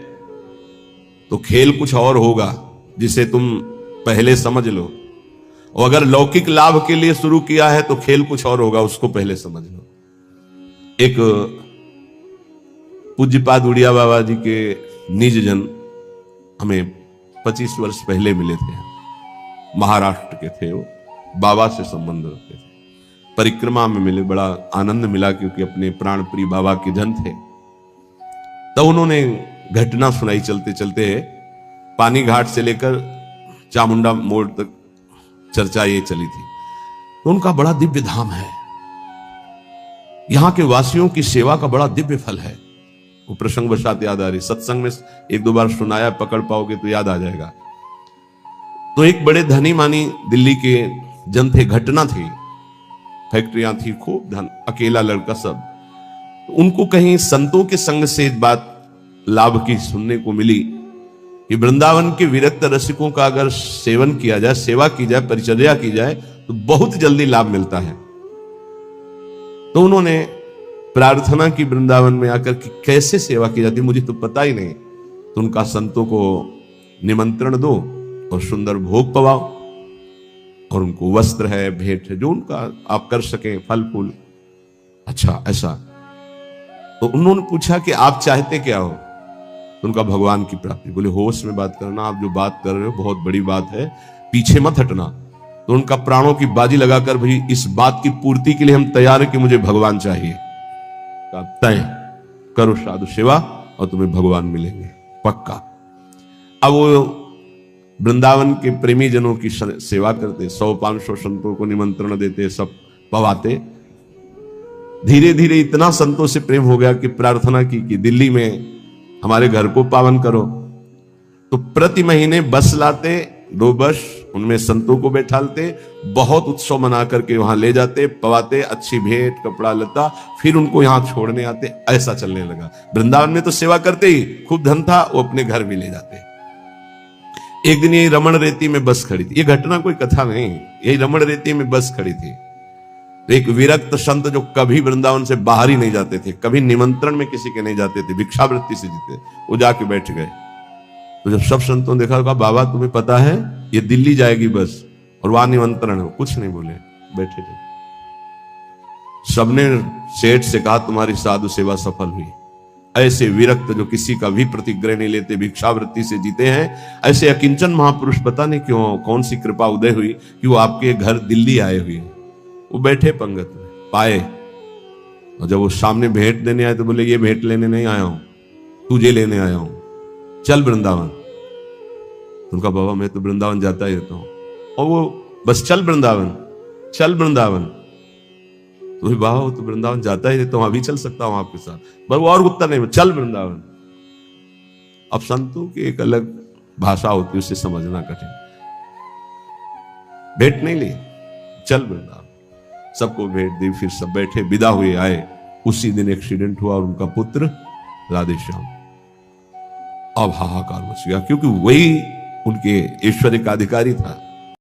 तो खेल कुछ और होगा, जिसे तुम पहले समझ लो। और अगर लौकिक लाभ के लिए शुरू किया है तो खेल कुछ और होगा, उसको पहले समझ लो। एक पूज्यपाद उड़िया बाबा जी के निज जन हमें 25 वर्ष पहले मिले थे, महाराष्ट्र के थे। वो बाबा से संबंध रखते थे, परिक्रमा में मिले, बड़ा आनंद मिला क्योंकि अपने प्राण प्रिय बाबा के जन थे। तो उन्होंने घटना सुनाई चलते चलते, पानी घाट से लेकर चामुंडा मोड़ तक चर्चा ये चली थी। तो उनका बड़ा दिव्य धाम है, यहां के वासियों की सेवा का बड़ा दिव्य फल है। वो प्रसंग वशात याद आ रही, सत्संग में एक दो बार सुनाया, पकड़ पाओगे तो याद आ जाएगा। तो एक बड़े धनी मानी दिल्ली के जन थे, घटना थी, फैक्ट्रियां थी, खूब धन, अकेला लड़का सब। तो उनको कहीं संतों के संग से एक बात लाभ की सुनने को मिली कि वृंदावन के विरक्त रसिकों का अगर सेवन किया जाए, सेवा की जाए, परिचर्या की जाए तो बहुत जल्दी लाभ मिलता है। तो उन्होंने प्रार्थना की वृंदावन में आकर कि कैसे सेवा की जाती, मुझे तो पता ही नहीं। तो उनका संतों को निमंत्रण दो और सुंदर भोग पवाओ, और उनको वस्त्र है, भेंट है, जो उनका आप कर सके, फल फूल। अच्छा ऐसा। तो उन्होंने पूछा कि आप चाहते क्या हो? तो उनका भगवान की प्राप्ति। बोले होश में बात करना, आप जो बात कर रहे हो बहुत बड़ी बात है, पीछे मत हटना। तो उनका प्राणों की बाजी लगाकर, भाई इस बात की पूर्ति के लिए हम तैयार हैं कि मुझे भगवान चाहिए। तय करो साधु सेवा और तुम्हें भगवान मिलेंगे पक्का। अब वो वृंदावन के प्रेमी जनों की सेवा करते, 100-500 संतों को निमंत्रण देते, सब पवाते। धीरे धीरे इतना संतों से प्रेम हो गया कि प्रार्थना की कि दिल्ली में हमारे घर को पावन करो। तो प्रति महीने बस लाते, 2 बस, उनमें संतों को बैठालते, बहुत उत्सव मना करके वहां ले जाते, पवाते, अच्छी भेंट, कपड़ा लता, फिर उनको यहां छोड़ने आते। ऐसा चलने लगा। वृंदावन में तो सेवा करते ही, खूब धन था, वो अपने घर भी ले जाते। एक दिन यही रमण रेती में बस खड़ी थी, ये घटना कोई कथा नहीं, यही रमण रेती में बस खड़ी थी। तो एक विरक्त संत जो कभी वृंदावन से बाहर ही नहीं जाते थे, कभी निमंत्रण में किसी के नहीं जाते थे, भिक्षावृत्ति से जीते, वो जाके बैठ गए। तो जब सब संतों ने देखा, कहा बाबा तुम्हें पता है ये दिल्ली जाएगी बस और वहां निमंत्रण है। कुछ नहीं बोले, बैठे थे। सबने सेठ से कहा तुम्हारी साधु सेवा सफल हुई। ऐसे विरक्त जो किसी का भी प्रतिग्रह नहीं लेते, भिक्षावृत्ति से जीते हैं, ऐसे अकिंचन महापुरुष पता नहीं क्यों, कौन सी कृपा उदय हुई कि वो आपके घर दिल्ली आए हुए। वो बैठे पंगत में, पाए, और जब वो सामने भेंट देने आए तो बोले ये भेंट लेने नहीं आया हूं, तुझे लेने आया हूं, चल वृंदावन। उनका बाबा मैं तो वृंदावन जाता ही रहता हूं। और वो बस चल वृंदावन, चल वृंदावन। तो बाबा तो वृंदावन जाता ही रहता हूं, अभी चल सकता हूं आपके साथ, पर वो और उत्तर नहीं, चल वृंदावन। अब संतों की एक अलग भाषा होती है, उसे समझना कठिन। भेंट नहीं ली, चल वृंदावन। सबको भेंट दी, फिर सब बैठे, विदा हुए, आए। उसी दिन एक्सीडेंट हुआ और उनका पुत्र राधेश्याम। अब हाहाकार मच गया, क्योंकि वही उनके ऐश्वर्य का अधिकारी था।